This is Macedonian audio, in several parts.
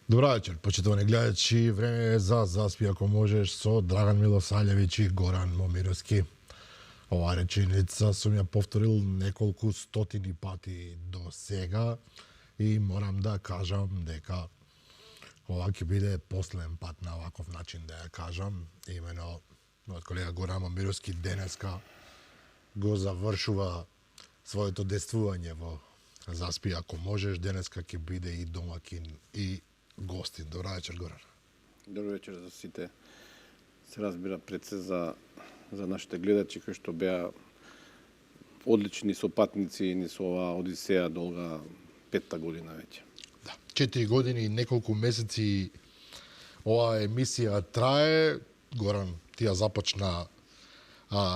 Добра вечер, почитувани гледачи. Време е за Заспи ако можеш со Драган Милосалјевиќ и Горан Момировски. Оваа реченица сум ја повторил неколку стотини пати до сега и морам да кажам дека ова ќе биде последен пат на оваков начин да ја кажам. Имено, мојот колега Горан Момировски денеска го завршува своето действување во Заспи ако можеш. Денеска ќе биде и домакин и гостин. Добра вечер, Горан. Добро вечер за сите. Се разбира пред се за нашите гледачи кои што беа одлични сопатници ни со оваа одисеја долга 5-та година веќе. Да, 4 години и неколку месеци оваа емисија трае. Горан, ти ја започна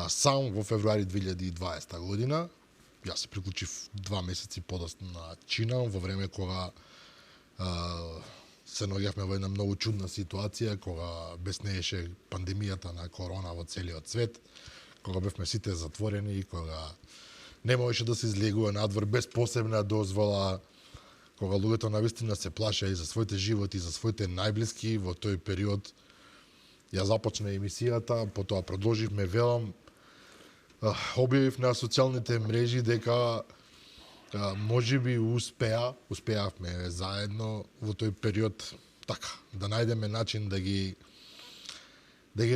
сам во февруари 2020 година. Јас се приклучив 2 месеци подоцна чинам во време кога се наоѓавме во една многу чудна ситуација, кога беснееше пандемијата на корона во целиот свет, кога бевме сите затворени и кога не можеше да се излегува надвор без посебна дозвола, кога луѓето навистина се плашеа и за своите животи, и за своите најблиски. Во тој период ја започна емисијата, потоа продолживме, велам, објавив на социјалните мрежи дека можеби успеавме заедно во тој период така да најдеме начин да ги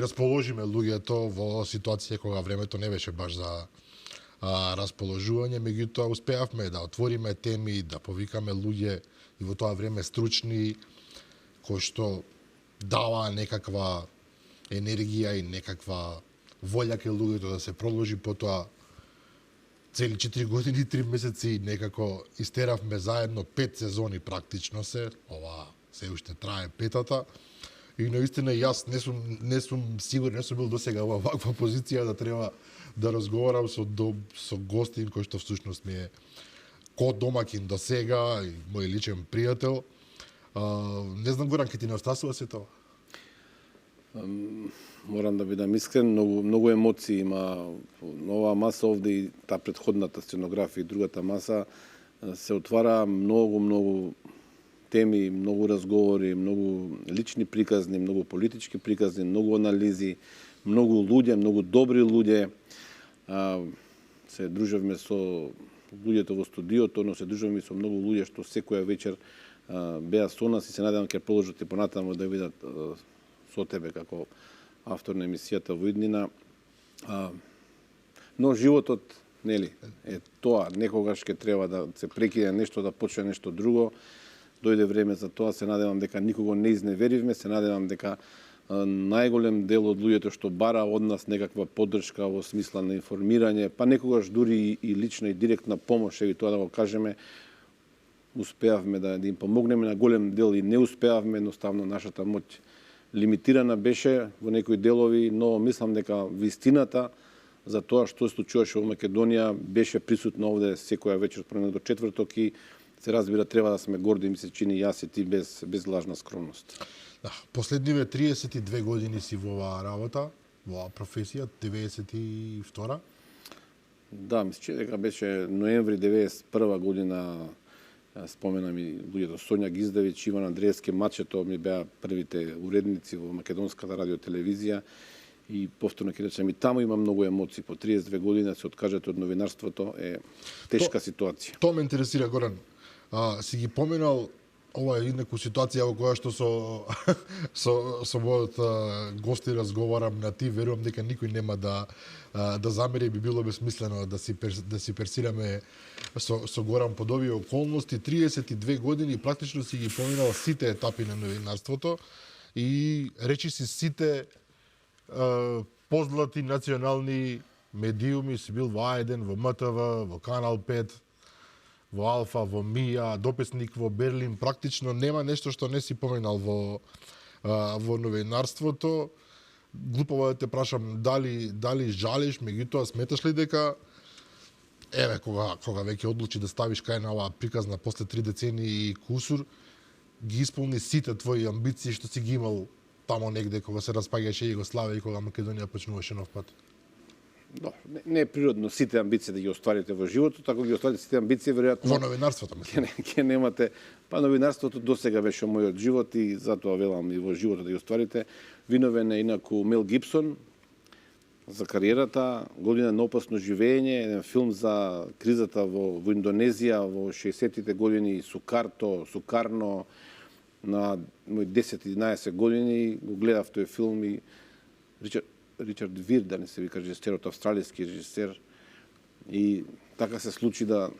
расположиме луѓето во ситуација кога времето не беше баш за расположување, меѓутоа успеавме да отвориме теми, да повикаме луѓе и во тоа време стручни кои што даваа некаква енергија и некаква волја кај луѓето да се продолжи. Потоа цели 4 години и 3 месеци некако истеравме заедно 5 сезони практично се. Ова се уште трае 5-та. И наистина јас не сум сигурен, не сум бил досега во ваква позиција да треба да разговарам со гостин кој што всушност ми е ко домакин до сега и мој личен пријател. Не знам, Горан, ке ти не остасува се тоа? Морам да бидам искрен, многу емоции има на оваа маса овде и таа претходната сценографија и другата маса. Се отвара многу теми, многу разговори, многу лични приказни, многу политички приказни, многу анализи, многу луѓе, многу добри луѓе. Се дружевме со луѓето во студиото, но се дружевме со многу луѓе што секоја вечер беа со нас и се надевам ќе продолжат и понатаму да видат со тебе како автор на емисијата во иднина. Но животот, нели, е тоа. Некогаш ќе треба да се прекине нешто, да почне нешто друго. Дојде време за тоа. Се надевам дека никого не изневеривме. Се надевам дека најголем дел од луѓето што бара од нас некаква поддршка во смисла на информирање, па некогаш дури и лична и директна помош, еви тоа да го кажеме, успеавме да им помогнеме. На голем дел и не успеавме, едноставно нашата моќ лимитирана беше во некои делови, но мислам дека вистината за тоа што се случуваше во Македонија беше присутна овде секоја вечер од понеделник до четврток и се разбира треба да сме горди, ми се чини, јас и ти, без лажна скромност. Да, последниве 32 години си во оваа работа, во оваа професија, 92-а? Да, мислам че дека беше ноември 91 година. Споменам и луѓето Сонја Гиздевич, Иван Андреевски, Мачето ми беа првите уредници во македонската радиотелевизија и повторно ќе речем и таму има многу емоции. По 32 години се откажете од новинарството е тешка ситуација. Тоа ме интересира, Горан. Си ги поминал ова е некоја ситуација во која што со мојот гости разговарам на ти, верувам дека никој нема да замери, би било безсмислено да си персираме со Горан под овие околности. 32 години практично си ги поминал сите етапи на новинарството и речи си сите позлати национални медиуми, си бил во А1, во МТВ, во Канал 5, во Алфа, во Мија, дописник во Берлин. Практично нема нешто што не си поминал во новинарството. Глупово да те прашам дали жалиш, меѓутоа сметаш ли дека кога веќе одлучи да ставиш кај на оваа приказна после 3 децении и кусур, ги исполни сите твои амбиции што си ги имал тамо негде кога се распаѓаше Југославија и кога Македонија почнуваше нов пат? не е природно сите амбиции да ги остварите во животот, ако ги остварите сите амбиции, веројатно Во новинарството, мислам. ќе немате. Па новинарството досега беше мојот живот и затоа велам и во животот да ги остварите. Виновен е инаку Мел Гибсон за кариерата, Година на опасно живење, еден филм за кризата во Индонезија во 60-тите години, Сукарно, на мој 10-11 години го гледав тој филм и Ричард Вир, да не се вика режисерот, австралиски режисер. И така се случи да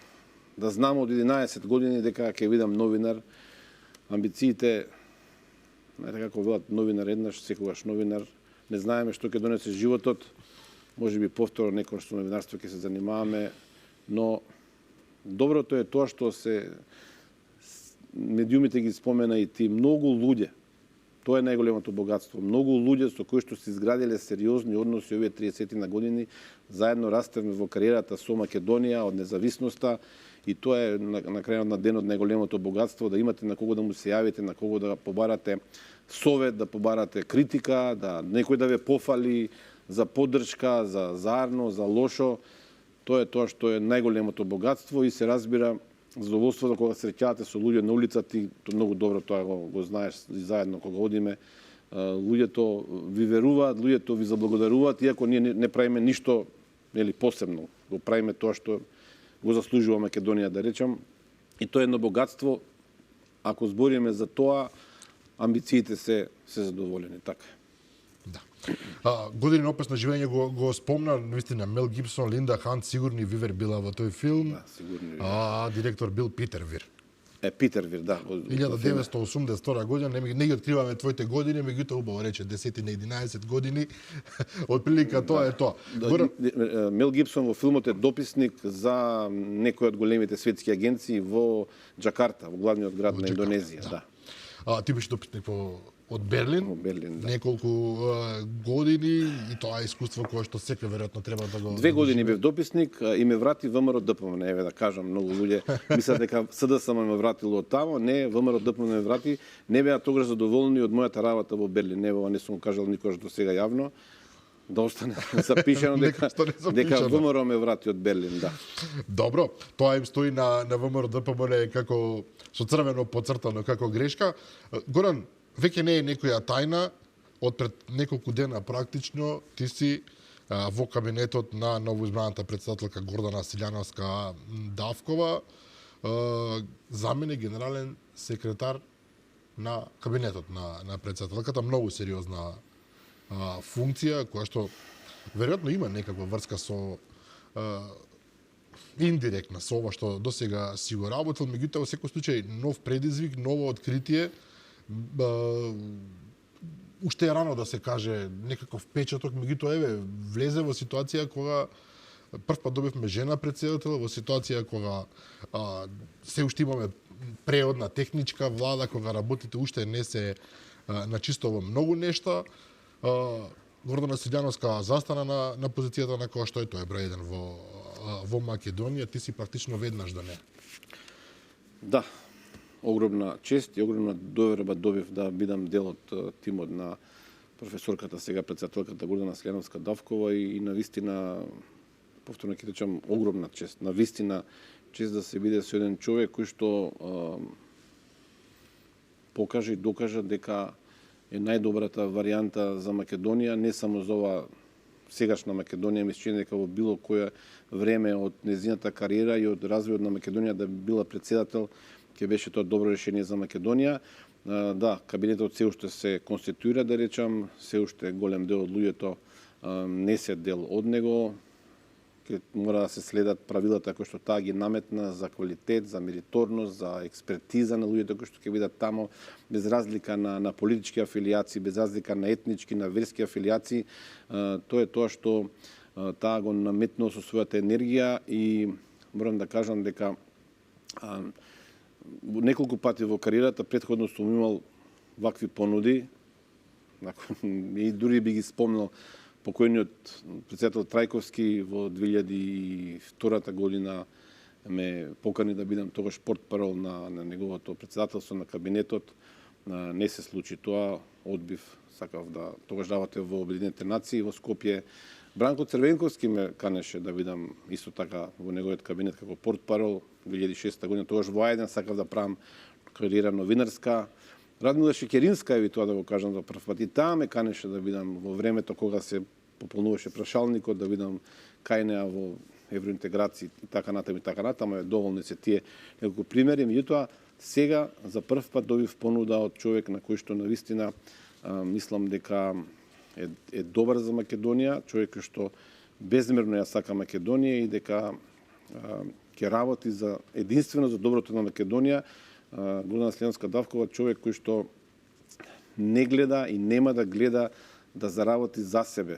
знам од 11 години дека ќе видам новинар. Амбициите, така како велат новинар еднаш, секогаш новинар. Не знаеме што ќе донесе животот. Може би повторно некој што новинарство ќе се занимаваме, но доброто е тоа што се медиумите ги спомена и ти многу луѓе. Тоа е најголемото богатство. Многу луѓе со кои што се изградиле сериозни односи овие 30 на години, заедно растевме во кариерата со Македонија од независноста и тоа е на крајот на денот најголемото богатство, да имате на кого да му се јавите, на кого да побарате совет, да побарате критика, да некој да ве пофали за поддршка, за зарно, за лошо. Тоа е тоа што е најголемото богатство и се разбира задоволството кога се среќавате со луѓе на улица, ти многу добро тоа го знаеш и заедно кога одиме. Луѓето ви веруваат, луѓето ви заблагодаруваат, иако ние не правиме ништо посебно. Го правиме тоа што го заслужува Македонија, да речам. И тоа е едно богатство. Ако збориме за тоа, амбициите се задоволени. Така е. Да. Години на опасно живење го спомна, наистина, Мел Гибсон, Линда Хант, Сигурни Вивер била во тој филм. Да, Сигурни Вивер. Директор бил Питер Вир. Питер Вир, да. 1982 година, не ги откриваме твоите години, меѓутоа убаво рече 10 на 11 години. Отприлика тоа е тоа. Мел Гибсон во филмот е дописник за некои од големите светски агенции во Џакарта, во главниот град на Индонезија, да. Ти беше дописник од Берлин, да. Неколку години и тоа е искуство кое што секој веројатно треба да го 2 години бев дописник и ме врати ВМРО ДПМН, еве да кажам, многу луѓе мислат дека СДСМ ме вратило од тамо, не, ВМРО ДПМН ме врати, не беа тогаш задоволни од мојата работа во Берлин, не сум го кажал никогаш до сега јавно. Да остане запишано дека ВМРО ме врати од Берлин, да. Добро, тоа им стои на ВМРО ДПМН како со црвено поцртано како грешка. Горан, веќе не е некоја тајна, од пред неколку дена практично ти си во кабинетот на новоизбраната председателка Гордана Силјановска Давкова, замене генерален секретар на кабинетот на председателката, многу сериозна функција која што веројатно има некаква врска со индиректна со ова што досега си го работил, меѓутоа во секој случај нов предизвик, ново откритие. Уште е рано да се каже некаков печаток, меѓутоа еве влезе во ситуација кога прв пат добивме жена председател, во ситуација кога се уште имаме преодна техничка влада, кога работите уште не се начисто во многу нешта. Гордана Силјановска застана на позицијата на која што е тој број 1 во Македонија, ти си практично веднаш до неа. Да, огромна чест и огромна доверба добив да бидам дел од тимот на професорката, сега председателката Гордана Силјановска Давкова и на вистина, повторно ќе речам, огромна чест. На вистина чест да се биде со еден човек кој што покаже и докажа дека е најдобрата варијанта за Македонија, не само за ова сегашна Македонија, мислам дека во било кое време од незината кариера и од развојот на Македонија да била председател, ќе беше тоа добро решение за Македонија. Да, кабинетот се уште се конституира, да речам, се уште голем дел од луѓето не се дел од него. Ке мора да се следат правилата кои што таа ги наметна за квалитет, за мериторност, за експертиза на луѓето кои што ќе бидат тамо, без разлика на политички афилијации, без разлика на етнички, на верски афилијации. Тоа е тоа што таа го наметнува со својата енергија и морам да кажам дека неколку пати во кариерата претходно сум имал вакви понуди, и дури би ги спомнал покојниот председател Трајковски во 2002 година ме покани да бидам тогаш портпарол на неговото председателство на кабинетот. Не се случи тоа, одбив, сакав да тогаш давате во Обединетите нации во Скопје. Бранко Црвенковски ме канеше да видам исто така во неговиот кабинет како портпарол 2006 година, тогаш во Ајден сакав да правам кариера новинарска. Радмила Шекеринска е тоа да го кажам за прв пат. И таа ме канеше да видам во времето кога се пополнуваше прашалникот, да видам кај неа во евроинтеграција и така натаму, доволни се тие неколку примери. Меѓутоа, сега за прв пат добив понуда од човек на кој што навистина мислам дека е добар за Македонија, човек кој што безмерно ја сака Македонија и дека ќе работи за единствено за доброто на Македонија. Гордана Следонска Давкова, човек кој што не гледа и нема да гледа да заработи за себе.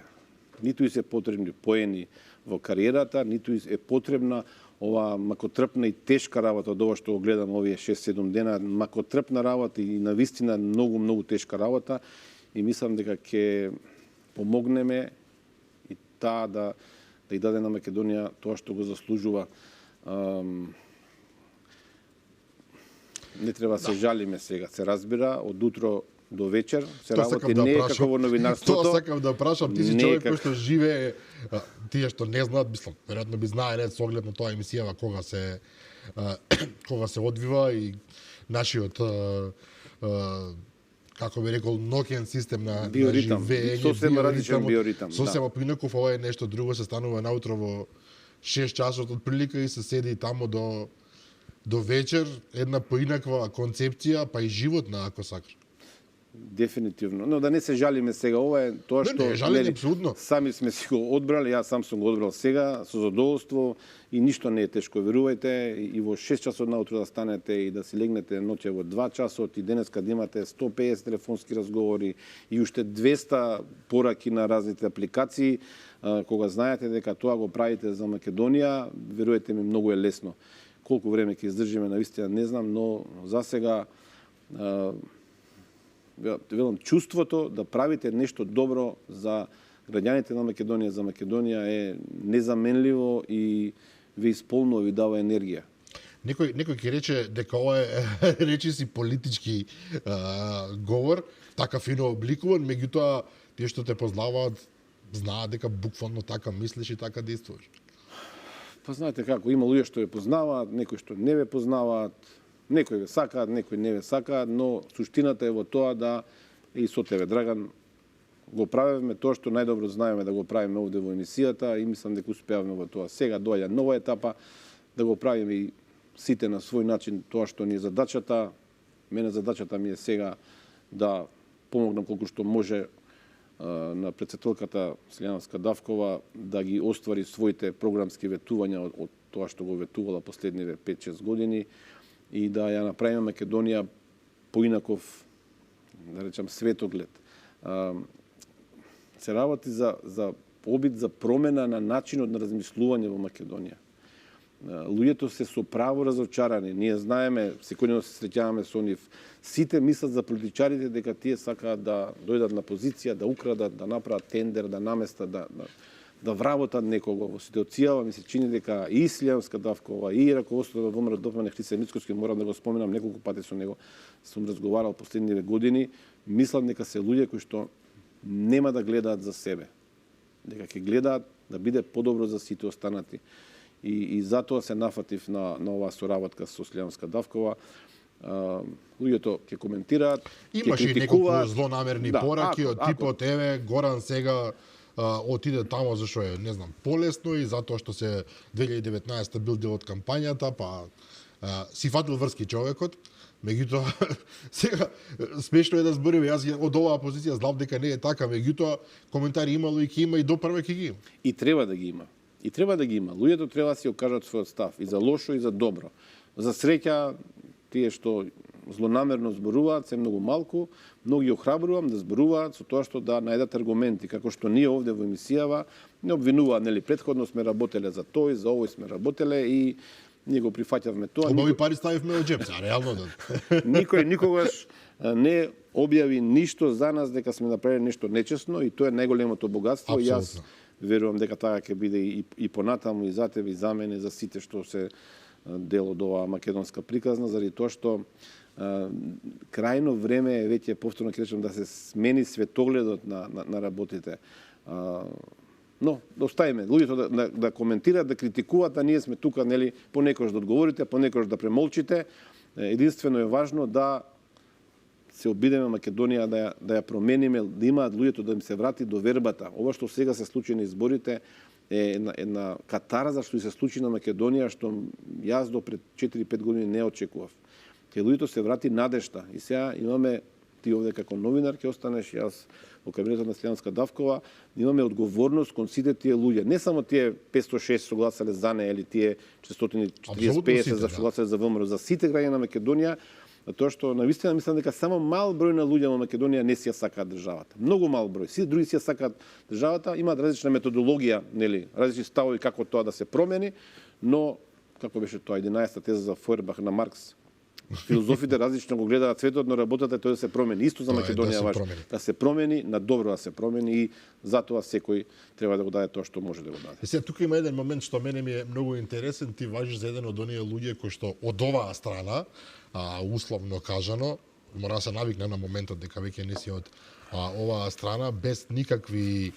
Ниту и се потребни поени во кариерата, ниту е потребна ова макотрпна и тешка работа од ова што го гледам овие 6-7 дена, макотрпна работа и навистина многу тешка работа и мислам дека ќе помогнеме и таа да ја даде на Македонија тоа што го заслужува. Не треба се жалиме сега, се разбира, од утро до вечер се работи не е како во новинарството. Тоа сакам да прашам, ти си човек кој што живее, тие што не знаат, мислам, веројатно би знаеле со оглед на тоа емисијава кога се одвива и нашиот како би рекол ноќен систем на живење, сосема различен биоритам. Сосема поинаков, ова е нешто друго, се станува наутро во 6 часот од прилика и се седи тамо до вечер, една поинаква концепција, па и животна ако сакаш. Дефинитивно. Но да не се жалиме сега, ова е тоа што сами сме си го одбрали, јас сам сум го одбрал сега со задоволство и ништо не е тешко, верувајте, и во 6 часот наутро да станете и да си легнете ноќе во 2 часот и денеска да имате 150 телефонски разговори и уште 200 пораки на разните апликации, кога знаете дека тоа го правите за Македонија, верувајте ми, многу е лесно. Колку време ќе издржиме, навистина не знам, но за сега велам, чувството да правите нешто добро за граѓаните на Македонија, за Македонија е незаменливо и ви исполнува, ви дава енергија. Некој ќе рече дека ова е речиси политички говор, така фино обликуван, меѓутоа тие што те познаваат знаат дека буквално така мислиш и така действуваш. Па знаете како, има луѓе што ве познаваат, некои што не ве познаваат, некои ве сакаат, некои не ве сакаат, но суштината е во тоа да и со тебе, Драган, го правиме тоа што најдобро знаеме да го правиме овде во емисијата и мислам дека успеавме во тоа. Сега доаѓа нова етапа да го правиме и сите на свој начин тоа што ни е задачата. Мене задачата ми е сега да помогнам колку што може на претседателката Следонска Давкова да ги оствари своите програмски ветувања од тоа што го ветувала последниве 5-6 години и да ја направиме Македонија поинаков, да речам, светоглед. Се работи за обид за промена на начинот на размислување во Македонија. Луѓето се со право разочарани. Ние знаеме, секојдневно се среќаваме со нив. Сите мислат за политичарите дека тие сакаат да дојдат на позиција, да украдат, да направат тендер, да наместат, да вработат некого. Во ситуацијава ми се чини дека и Следонска Давкова, и раководството на ВМРО Допмане Христијан Мицкоски, морам да го споменам, неколку пати со него сум разговарал последниве години, мислам дека се луѓе кои што нема да гледаат за себе. Дека ќе гледаат да биде подобро за сите останати. И затоа се нафатив на оваа соработка со Следонска Давкова. Луѓето ќе коментираат, имаше и неколку злонамерни пораки од типот еве Горан сега отиде тамо зашо е, не знам, полесно и затоа што се 2019 бил дел од кампањата, па си фатил врски човекот. Меѓутоа, сега смешно е да збориме, јас од оваа позиција знам дека не е така, меѓутоа коментари имало и ќе има и допрва ќе ги има. И треба да ги има. И треба да ги има. Луѓето треба да си окажат својот став и за лошо и за добро. За среќа, тие што злонамерно зборуваат се многу малку, многу охрабрувам да зборуваат со тоа што да најдат аргументи, како што ние овде во емисијава не обвинуваат, нели, претходно сме работеле за тој, за овој сме работеле и ние го прифаќавме тоа. Обави пари ставивме во джеп, реално да. Никој никогаш не објави ништо за нас дека сме направили нешто нечесно и тоа е најголемото богатство. Јас верувам дека така ќе биде и понатаму и за тебе и за мене, за сите што се дел од оваа македонска приказна, заради тоа што крајно време е веќе повторно ќе речем да се смени светогледот на работите. Но да оставиме луѓето да коментираат, да критикуваат, а ние сме тука нели понекогаш да одговорите, понекогаш да премолчите. Единствено е важно да се обидеме Македонија да ја промениме, да имаат луѓето да им се врати до вербата. Ова што сега се случи на изборите е една катарза што се случи на Македонија, што јас до пред 4-5 години не очекував. Кај луѓето се врати надежта. И сега имаме, ти овде како новинар ќе останеш, јас во кабинетот на Слјанска Давкова, имаме одговорност кон сите тие луѓе. Не само тие 506 согласале за неа или тие 440-50 за согласале за ВМРО, за сите граѓани на Македонија, тоа што навистина мислам дека само мал број на луѓе во Македонија не си ја сакаат државата. Многу мал број. Сите други си ја сакаат државата, имаат различна методологија, нели, различни ставови како тоа да се промени, но како беше тоа 11-та теза за Фойербах на Маркс. Филозофите различно го гледаат светот, но работата е тоа да се промени. Исто за Македонија важно. Да се промени, на добро да се промени и затоа секој треба да го даде тоа што може да го даде. Сега тука има еден момент што мене ми е многу интересен, ти важиш за еден од оние луѓе кои што од оваа страна, условно кажано, мора да се навикне на моментот дека веќе не си од оваа страна без никакви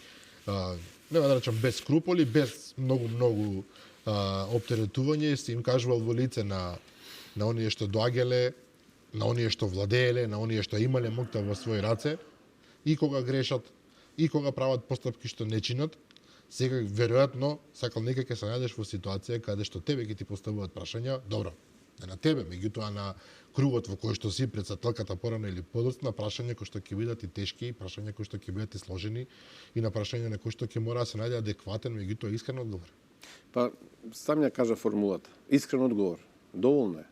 нема да речам без скруполи, без многу оптеретување, си им кажувал во лице на оние што доаѓале, на оние што владееле, на оние што имале моќта во своји раце, и кога грешат, и кога прават постапки што не чинат, сега веројатно сакал нека ќе се најдеш во ситуација каде што тебе ќе ти поставуваат прашања, добро, не на тебе, меѓутоа на кругот во кој што си пред сателката порано или подоцна, прашања кои што ќе бидат и тешки, прашања кои што ќе бидат и сложени и на прашања на кои што ќе мора да се најде адекватен, меѓутоа искрен одговор. Па сам ја кажа формулата. Искрен одговор. Доволно е.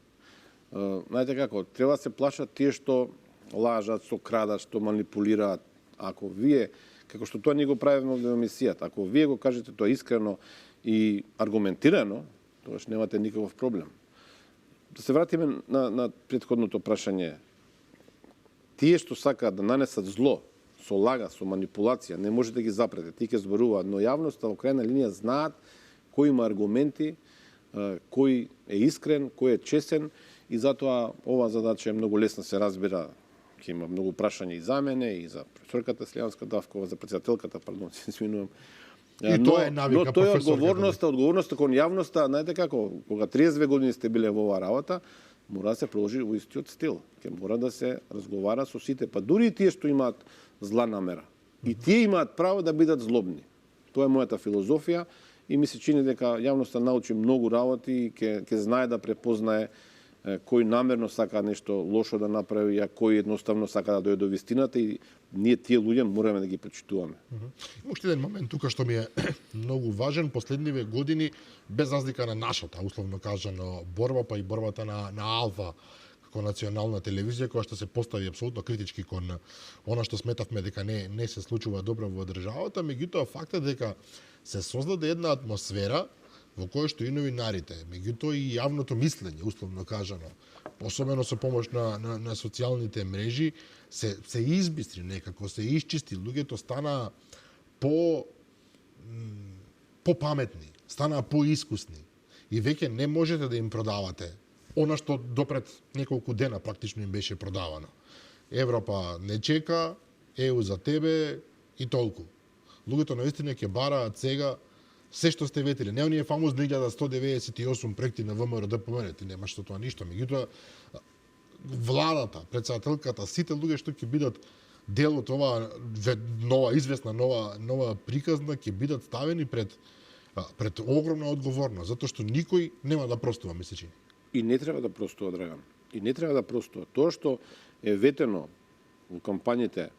Знаете како, треба да се плашат тие што лажат, што крадат, што манипулираат. Ако вие, како што тоа ние го правиме во емисијата, ако вие го кажете тоа искрено и аргументирано, тогаш немате никаков проблем. Да се вратиме на претходното прашање. Тие што сакаат да нанесат зло со лага, со манипулација, не можете да ги запрете, тие ќе зборуваат, но јавноста во крајна линија знаат кој има аргументи, кој е искрен, кој е честен, и затоа оваа задача е многу лесна се разбира. Ќе има многу прашања и за мене, и за професорката Слјанска Давкова, за председателката, пардон, се извинувам. И тоа е навика, но тоа е одговорноста кон јавноста, знаете како, кога 32 години сте биле во оваа работа, мора да се продолжи во истиот стил. Ќе мора да се разговара со сите, па дури и тие што имаат зла намера. И тие имаат право да бидат злобни. Тоа е мојата филозофија и ми се чини дека јавноста научи многу работи и ќе знае да препознае кој намерно сака нешто лошо да направи, а кој едноставно сака да дојде до вистината, и ние тие луѓе мораме да ги почитуваме. Уште еден момент тука што ми е многу важен, последниве години, без разлика на нашата, условно кажано, борба, па и борбата на Алфа како национална телевизија, која што се постави апсолутно критички кон она што сметавме дека не се случува добро во државата, меѓутоа фактот дека се создаде една атмосфера во кој што и новинарите, меѓутоа и јавното мислење, условно кажано, особено со помош на социјалните мрежи, се избистри некако, се исчисти, луѓето стана по-паметни, стана поискусни и веќе не можете да им продавате она што допред неколку дена практично им беше продавано. Европа не чека, ЕУ за тебе и толку. Луѓето наистина ќе бараат сега се што сте ветили, не оние фамозни 1198 проекти на ВМРО ДПМН, ти немаш што тоа ништо, меѓутоа владата, председателката, сите луѓе што ќе бидат дел од оваа нова известна нова приказна ќе бидат ставени пред огромна одговорност, затоа што никој нема да простува, ми се чини. И не треба да простува, Драган. И не треба да простува. Тоа што е ветено во кампањите,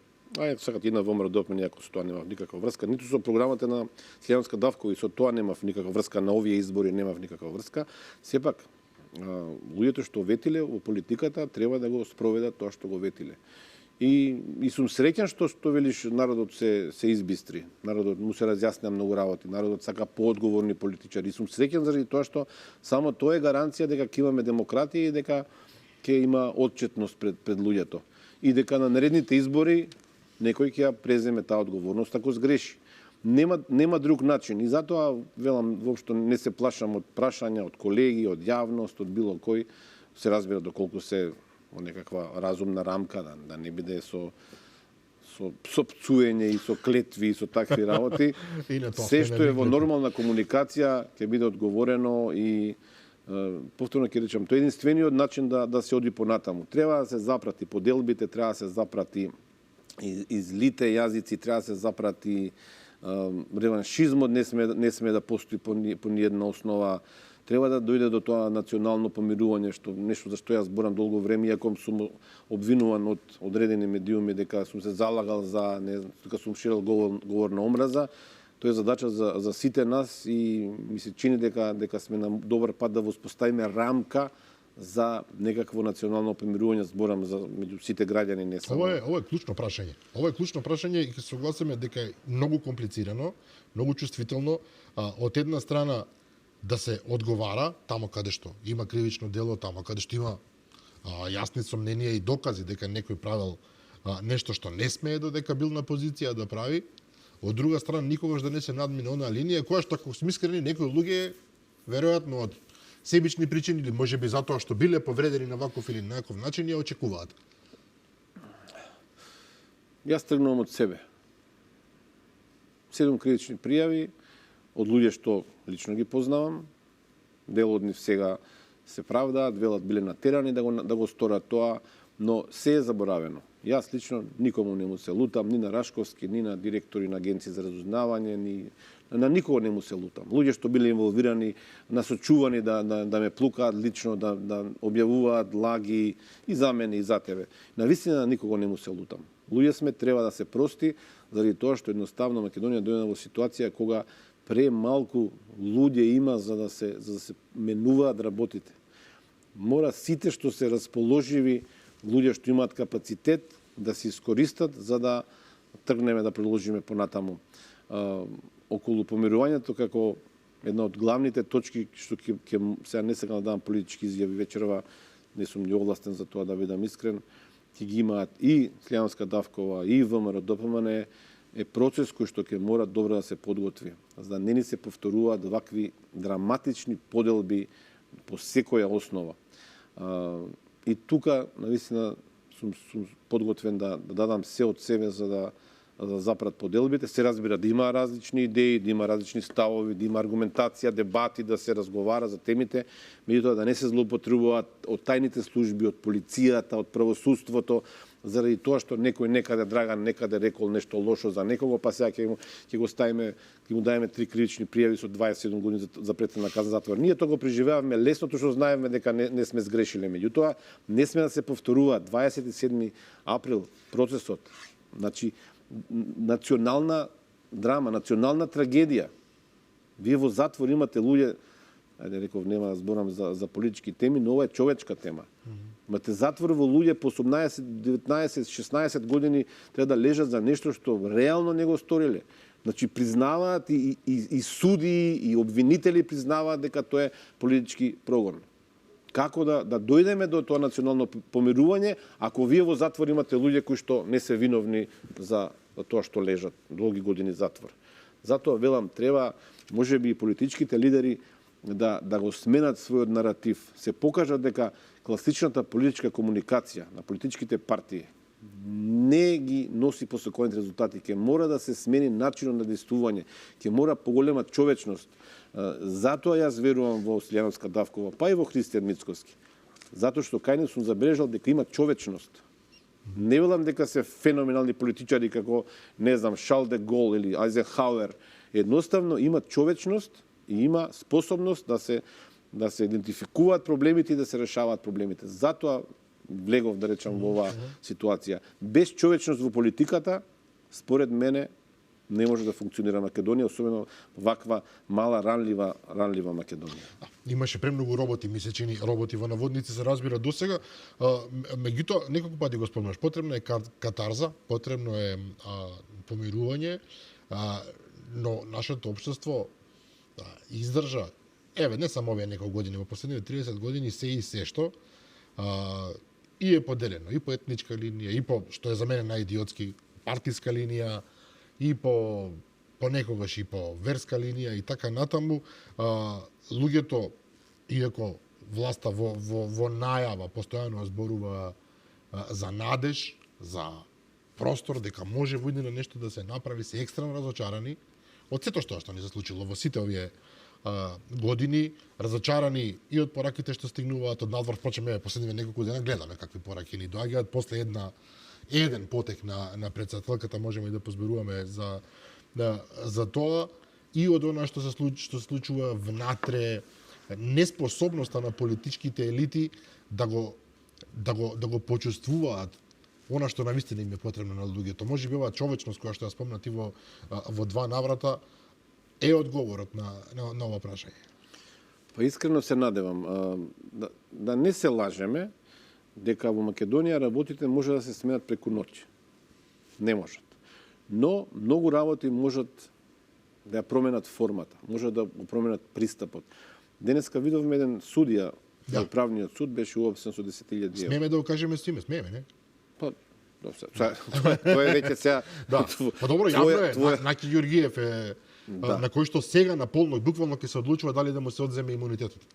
сакат и на ВМРО ДПМН, ако со тоа нема никаква врска, ниту со програмата на Слјанска Давкова, и со тоа немав никаква врска, на овие избори немав никаква врска, сепак луѓето што ветиле во политиката треба да го спроведат тоа што го ветиле. И сум среќен што велиш народот се избистри. Народот му се разјасна многу работи. Народот сака поодговорни политичари. И сум среќен заради тоа што само тоа е гаранција дека ќе имаме демократија и дека ќе има отчетност пред луѓето. И дека на наредните избори некој ќе ја преземе таа одговорност ако сгреши. Нема друг начин. И затоа велам, воопшто не се плашам од прашања од колеги, од јавност, од било кој. Се разбира доколку се во некаква разумна рамка, да не биде со со пцуење и со клетви и со такви работи. Се што е во нормална комуникација ќе биде одговорено и повторно ќе речам, тој е единствениот начин да се оди понатаму. Треба да се запрати поделбите, треба да се запрати и злите јазици, треба да се запрати реваншизмот, не сме да постои по ниедна основа. Треба да дојде до тоа национално помирување, што нешто за што јас борам долго време, иако сум обвинуван од одредени медиуми дека сум се залагал за, дека сум ширил говор на омраза. Тоа е задача за сите нас и ми се чини дека сме на добар пат да воспоставиме рамка за некакво национално помирување, зборам за меѓу сите граѓани, не само. Ова е клучно прашање. Ова е клучно прашање и ќе се согласиме дека е многу комплицирано, многу чувствително. Од една страна да се одговара тамо каде што има кривично дело, тамо каде што има јасни сомненија и докази дека некој правил нешто што не смее додека бил на позиција да прави. Од друга страна никогаш да не се надмине онаа линија која што, ако сме искрени, некои луѓе веројатно од себични причини или можеби затоа што биле повредени на ваков или на некој начин ја очекуваат. Јас тргнувам од себе. 7 кривични пријави од луѓе што лично ги познавам. Дел од нив сега се правдаат, велат биле натерани да го сторат тоа, но се е заборавено. Јас лично никому не му се лутам, ни на Рашковски, ни на директори на агенции за разузнавање, ни на никого не му се лутам. Луѓе што биле инволвирани, насочувани да ме плукаат лично, да објавуваат лаги и за мене и за тебе. Навистина на никого не му се лутам. Луѓе сме, треба да се прости, заради тоа што едноставно Македонија дојде во ситуација кога премалку луѓе има за да се менуваат работите. Мора сите што се расположиви луѓе што имаат капацитет да се искористат за да тргнеме да продолжиме понатаму. Околу помирувањето како една од главните точки што сега не сакам да дадам политички изјави вечерва, не сум ни овластен за тоа да бидам искрен, ќе ги имаат и Слјанска Давкова и ВМРО ДПМН, е процес кој што ќе мора добро да се подготви, за да не ни се повторуваат вакви драматични поделби по секоја основа. И тука, навистина, сум подготвен да дадам се од себе за да запрат поделбите. Се разбира да има различни идеи, да има различни ставови, да има аргументација, дебати, да се разговара за темите, меѓутоа да не се злоупотребуваат од тајните служби, од полицијата, од правосудството, заради тоа што некој некаде Драган некаде рекол нешто лошо за некого, па сега ќе го ставиме, ќе му даеме 3 кривични пријави со 27 години за претходна казна затвор. Ние тоа го преживеавме лесно, тоа што знаеме дека не сме сгрешиле. Меѓутоа, не сме да се повторува 27 април процесот. Значи, национална драма, национална трагедија. Вие во затвор имате луѓе, ајде реков, нема да зборам за политички теми, но ова е човечка тема. Имате затвор во луѓе по 18, 19, 16 години треба да лежат за нешто што реално не го сториле. Значи, признаваат и суди, и обвинители признаваат дека тоа е политички прогон. Како да дојдеме до тоа национално помирување, ако вие во затвор имате луѓе кои што не се виновни за тоа што лежат долги години затвор. Затоа велам, треба можеби и политичките лидери да го сменат својот наратив, се покажат дека класичната политичка комуникација на политичките партии не ги носи посакуваните резултати. Ке мора да се смени начинот на действување, ке мора поголема човечност. Затоа јас верувам во Слјановска Давкова, па и во Христијан Мицковски. Затоа што кај нив сум забележал дека има човечност. Не велам дека се феноменални политичари како, не знам, Шарл де Гол или Айзенхауер. Едноставно има човечност и има способност да се идентификуваат проблемите и да се решаваат проблемите. Затоа влегов, да речам, во оваа ситуација. Без човечност во политиката, според мене, не може да функционира Македонија, особено ваква мала, ранлива Македонија. Имаше премногу роботи, ми се чини, роботи во наводници се разбира досега. Меѓутоа, неколку пати го спомнаш, потребна е катарза, потребно е помирување, но нашето општество издржа, не само овие неколку години, во последните 30 години се и се што, и е поделено и по етничка линија, и по, што е за мене најидиотски, партиска линија, и по некогаш и по верска линија и така натаму. Луѓето, иако власта во најава постојано зборува за надеж, за простор, дека може во иднина нешто да се направи, се екстрено разочарани од сето што ни се случило во сите овие години, разочарани и од пораките што стигнуваат од надвор. Впрочем, последниве неколку дена гледаме какви пораки ни доаѓаат. После еден потек на председателката можеме и да позборуваме за тоа, и од она што се случува внатре, неспособноста на политичките елити да го почувствуваат она што навистина им е потребно на луѓето. Може би оваа човечност која што ја спомна ти во два наврата е одговорот на ова прашање. Па искрено се надевам да не се лажеме дека во Македонија работите може да се сменат преку ноќ. Не можат. Но многу работи можат да ја променат формата, може да го променат пристапот. Денеска видовме еден судија во правниот суд беше уопсен со 10.000 евра. Смееме да го кажеме с име, смееме, не? Па, тоа е веќе сега. Да. Па добро, јавно е. Наки Ѓоргиев е на кој што сега на полно и буквално ќе се одлучува дали да му се одземе имунитетот.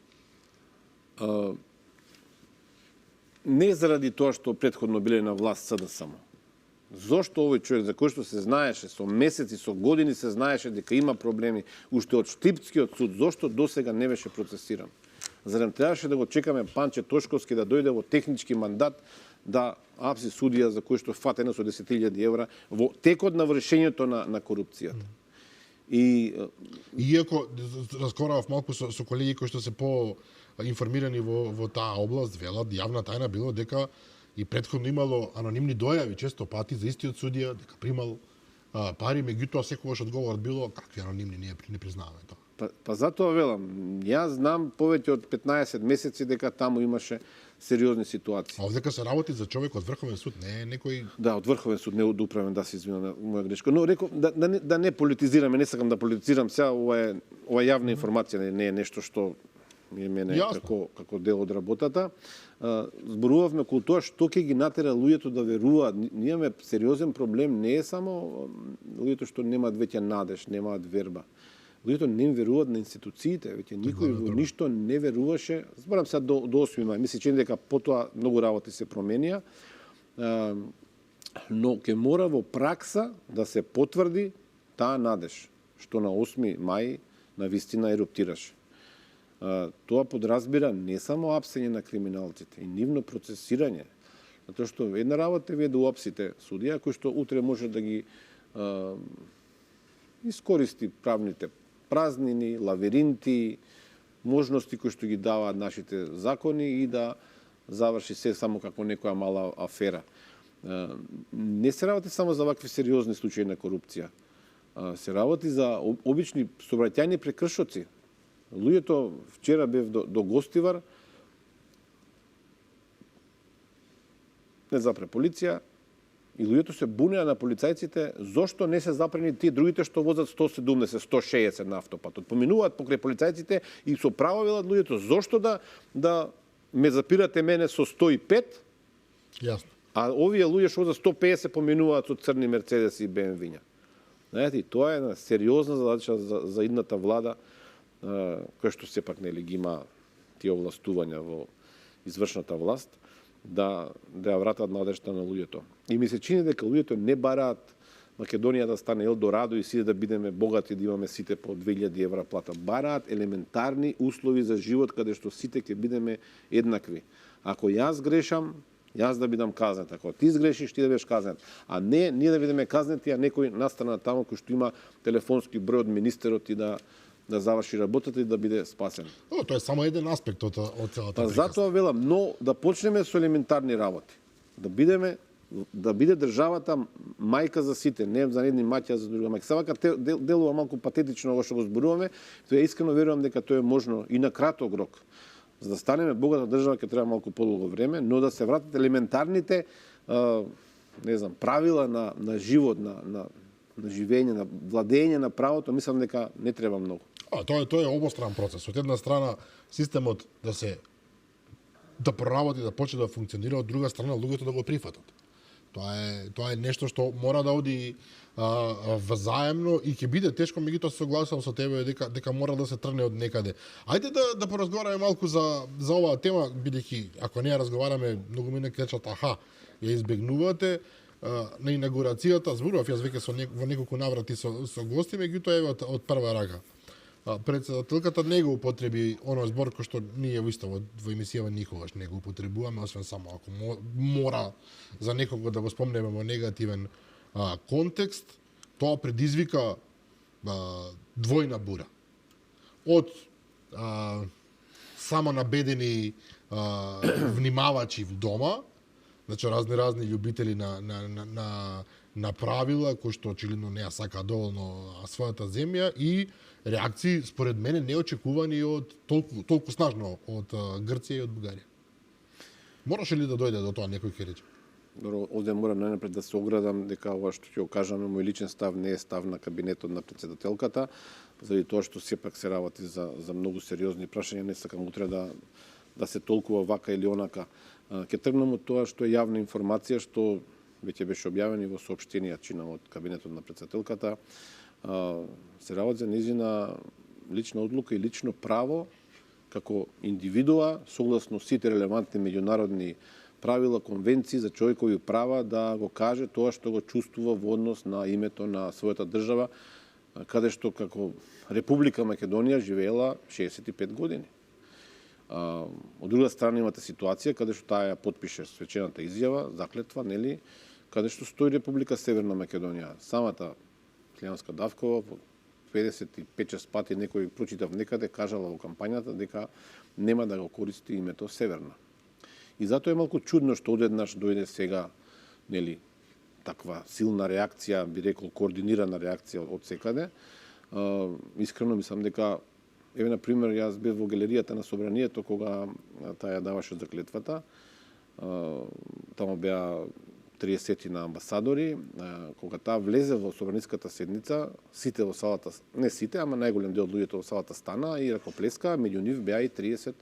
Не заради тоа што претходно биле на власт СДСМ. Зошто овој човек, за кој што се знаеше со месеци, со години се знаеше дека има проблеми, уште од Штипскиот суд, зошто досега не беше процесиран? Зарем требаше да го чекаме Панче Тошковски да дојде во технички мандат да апси судија за кој што фатена со 10.000 евра во текот на вршењето на корупцијата. И иако разговарав малку со колеги кои што се по-информирани во таа област, велат јавна тајна било дека и претходно имало анонимни дојави често пати за истиот судија, дека примал пари, меѓутоа секогаш одговорот било какви анонимни, ние не признаваме тоа. Па затоа велам, јас знам повеќе од 15 месеци дека таму имаше сериозни ситуации. А овдека се работи за човек од Врховен суд, не е некој... Да, од Врховен суд, не од управен, да се извинам на моја грешка. Но реков, да не политизираме, не сакам да политизирам сега, ова јавна информација не е нешто што е мене како дел од работата. Зборувавме околу тоа што ќе ги натера луѓето да веруваат. Ние имаме сериозен проблем, не е само луѓето што немаат веќе надеж, немаат верба. Луѓето не веруваат на институциите, веќе никој во ништо не веруваше. Зборам сега до 8 мај, ми се чини дека потоа многу работи се променија, но ќе мора во пракса да се потврди таа надеж, што на 8 мај на вистина еруптираше. Тоа подразбира не само апсење на криминалците, и нивно процесирање. Затоа што една работа е вие да уапсите судија, кој што утре може да ги искористи правните празнини, лавиринти, можности кои што ги даваат нашите закони и да заврши се само како некоја мала афера. Не се работи само за вакви сериозни случаи на корупција. Се работи за обични сообраќајни прекршоци. Луѓето, вчера бев до Гостивар, не запре полиција, и луѓето се бунеа на полицајците зошто не се запрени тие другите што возат 170, 160 на автопатот. Поминуваат покрај полицајците и со право велат луѓето зошто да ме запирате мене со 105, Јасно. А овие луѓе што за 150 поминуваат со црни Мерцедеси и БМВ-ња. Знаете, тоа е една сериозна задача за идната влада, која што сепак нели ги има тие овластувања во извршната власт, да ја вратат надежта на луѓето. И ми се чини дека луѓето не бараат Македонија да стане Елдорадо и сите да бидеме богати, да имаме сите по 2000 евра плата. Бараат елементарни услови за живот каде што сите ќе бидеме еднакви. Ако јас грешам, јас да бидам казнет. Ако ти сгрешиш, ти да бидеш казнет. А не ние да бидеме казнети, а некој настана таму кој што има телефонски број од министерот и да заврши работата и да биде спасен. Тоа е само еден аспект од целата приказна. Затоа велам, но да почнеме со елементарни работи. Да биде државата мајка за сите, не за едни маќа, за друга мајка. Савака делува малку патетично ово што го зборуваме, тоа искрено верувам дека тоа е можно и на краток рок. За да станеме богата држава ќе треба малку подолго време, но да се вратат елементарните правила на живот, на живење, на владење на правото, мислам дека не треба многу. Тоа е обостран процес. Од една страна системот да проработи, да почне да функционира, од друга страна луѓето да го прифатат. Тоа е нешто што мора да оди взаемно и ќе биде тешко, меѓутоа се согласувам со тебе дека мора да се тргне од некаде. Ајде да поразговараме малку за оваа тема, бидејќи ако не ја разговараме, многу мине кречат аха, ја избегнувате. на инаугурацијата зборував јас веќе во неколку наврати со гости, меѓутоа еве од прва рака. Председателката не го употреби оној збор кој што ние исто во емисија никогаш не го употребуваме, освен само ако мора за некого да го спомнеме во негативен контекст. Тоа предизвика двојна бура. Од само набедени внимавачи в дома, значи разни љубители на правила кои што очигледно не ја сакаат доволно својата земја и реакции според мене неочекувани од толку снажно од Грција и од Бугарија. Мораше ли да дојде до тоа, некој ќе рече? Добро, овде морам најнапред да се оградам дека ова што ќе го кажам мој личен став не е став на кабинетот на председателката, заради тоа што сепак се работи за многу сериозни прашања, не сакам утре да се толкува вака или онака. Ќе тргнам од тоа што е јавна информација, што веќе беше објавено во соопштенија чинам од кабинетот на председателката. Се работи за нејзина лична одлука и лично право како индивидуа, согласно сите релевантни меѓународни правила, конвенции за човекови права, да го каже тоа што го чувствува во однос на името на својата држава, каде што како Република Македонија живеела 65 години. Од друга страна имате ситуација каде што таа ја потпише свечената изјава, заклетва, нели, каде што стои Република Северна Македонија. Самата Слијанска Давкова 55-6 пати некој прочитав некаде кажала во кампањата дека нема да го користи името Северна. И затоа е малку чудно што одеднаш дојде сега, нели, таква силна реакција, би рекол координирана реакција од секаде. Искрено мислам дека, еве на пример, јас бев во галеријата на Собранието кога таа ја даваше заклетвата. Таму беа 30 на амбасадори. Кога таа влезе во Собраниската седница, сите во салата, не сите, ама најголем дел од луѓето во салата стана и ракоплеска, меѓу нив беа и 30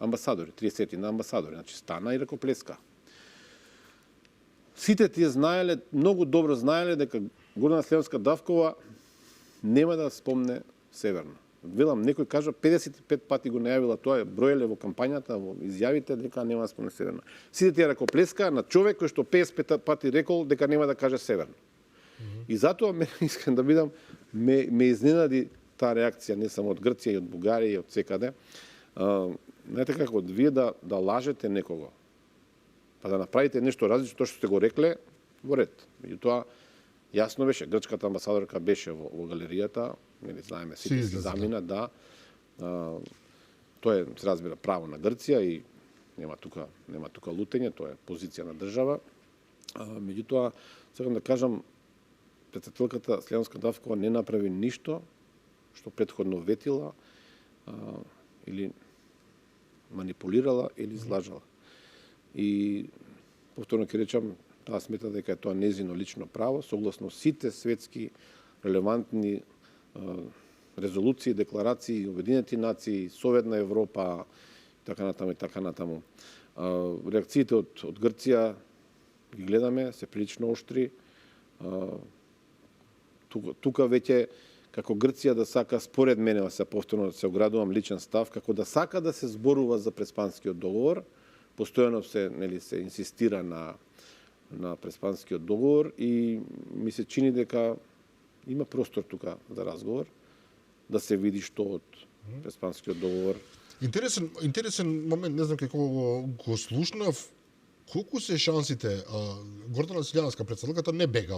амбасадори, 30 на амбасадори, значи стана и ракоплеска. Сите тие знаеле, многу добро знаеле дека Гордана Слијанска Давкова нема да спомне Северна. Велам, некој кажа 55 пати го најавила тоа, броеле во кампањата, во изјавите дека нема да спомне Северна. Сите тие ракоплеска на човек кој што 55 пати рекол дека нема да каже Северна. И затоа ме искрен да бидам ме изненади таа реакција не само од Грција и од Бугарија и од секаде. Знаете како, вие да лажете некого, па да направите нешто различно тоа што сте го рекле, во ред. Меѓутоа, јасно беше, грчката амбасадорка беше во галеријата, нели знаеме сите се замина, да. Тоа е, се разбира, право на Грција и нема тука лутење, тоа е позиција на држава. Меѓутоа, сакам да кажам, председателката Слијанска Давкова не направи ништо што претходно ветила или манипулирала или излажала. И повторно ќе речам, таа смета дека е тоа нејзино лично право, согласно сите светски релевантни резолуции, декларации, Обединети нации, Совет на Европа, така натаму и така натаму. Реакциите од Грција ги гледаме, се прилично оштри. Тука веќе како Грција да сака, според мене, се повторно се оградувам личен став, како да сака да се зборува за Преспанскиот договор, постојано се инсистира на Преспанскиот договор и ми се чини дека има простор тука за разговор, да се види што од Преспанскиот договор. Интересен момент, не знам како го слушнав, колку се шансите, Гордана Слијанска председателката не бега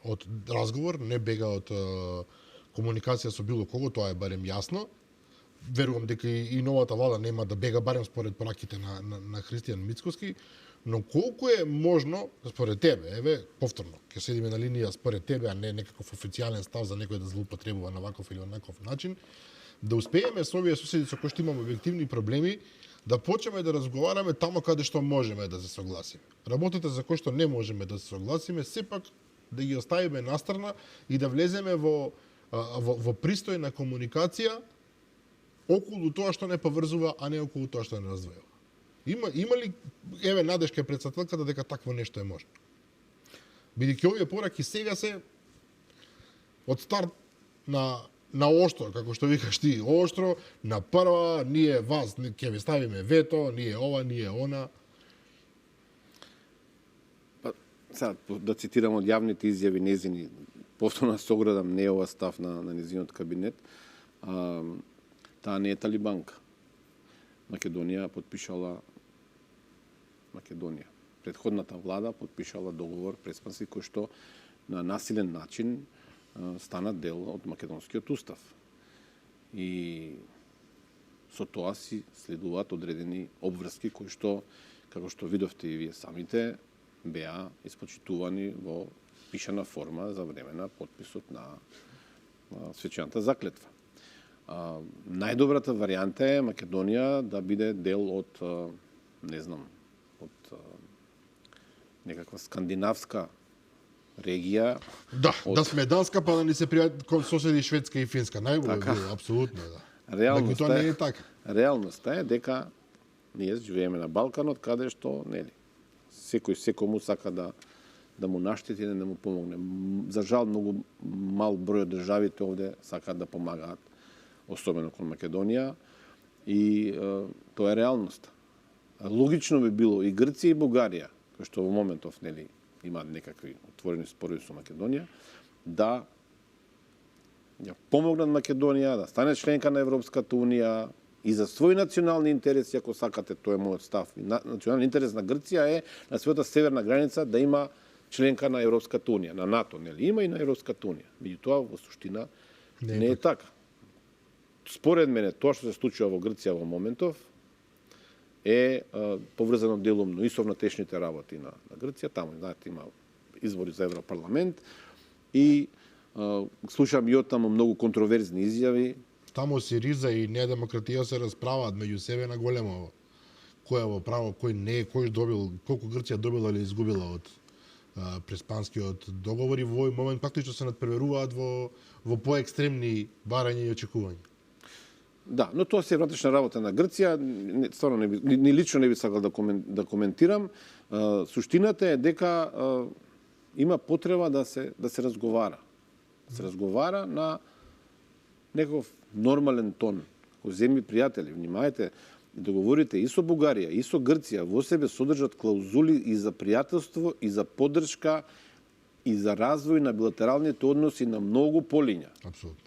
од разговор, не бега од комуникација со било кого, тоа е барем јасно. Верувам дека и новата влада нема да бега, барем според пораките на Христијан Мицкоски, но колку е можно, според тебе, еве, повторно, ќе седиме на линија според тебе, а не некаков официјален став за некој да злоупотребува на ваков или онаков начин, да успееме со овие соседи со кои што имаме објективни проблеми, да почнеме да разговараме тамо каде што можеме да се согласиме. Работите за кои што не можеме да се согласиме, сепак да ги оставиме настрана и да влеземе во пристојна комуникација околу тоа што не поврзува, а не околу тоа што не раздвојува. Има ли, еве, надежка председателката дека такво нешто е можно? Бидејќи овие пораки сега се од старт на оштро, како што викаш ти, оштро, на прва, ние вас ќе ви ставиме вето, ние ова, ние она. Сега, да цитирам од јавните изјави незини, повторно се оградам, не е ова став на незиниот кабинет, таа не е талибанка. Македонија подпишала Предходната влада подпишала договор преспански кој што на насилен начин стана дел од македонскиот устав. И со тоа си следуваат одредени обврски кои што, како што видовте и вие самите, беа испочитувани во пишана форма за време на подписот на свечената заклетва. Најдобрата варијанта е Македонија да биде дел од, не знам, од некаква скандинавска регија. Да, да сме Данска, па да ни се пријат кон соседи Шведска и Финска. Најбоље Така. било, апсолутно, да. Реалноста тоа не е така. Реалноста е дека ние живееме на Балканот, каде што, нели, секому сака да му наштети, да му помогне. За жал, многу мал број од државите овде сакаат да помагаат, особено кон Македонија, и тоа е реалноста. Логично би било и Грција и Бугарија, кои што во моментов, нели, имаат некакви отворени спорови со Македонија, да ја помогнат Македонија да стане членка на Европската унија и за своји национални интереси, ако сакате, тоа е мојот став. Национален интерес на Грција е на својата северна граница да има членка на Европската унија, на НАТО, нели? Има и на Европската унија. Меѓутоа, во суштина, не е така. Според мене, тоа што се случува во Грција во моментов е поврзано делумно и со внатрешните работи на Грција. Таму, знаете, има избори за Европарламент и слушам и оттаму многу контроверзни изјави. Таму Сириза и недемократија се расправаат меѓу себе на големо. Кој е во право, кој не е, кој добил, колку Грција добила или изгубила од преспанскиот договор и во овој момент практично се надпреваруваат во поекстремни барања и очекувања. Да, но тоа се е внатрешна работа на Грција, стварно ни лично не би сакал да коментирам. Суштината е дека има потреба да се разговара. Да се разговара на некој нормален тон. Како земји пријатели, внимајте, договорите и со Бугарија, и со Грција во себе содржат клаузули и за пријателство, и за поддршка, и за развој на билатералните односи на многу полиња. Апсолутно.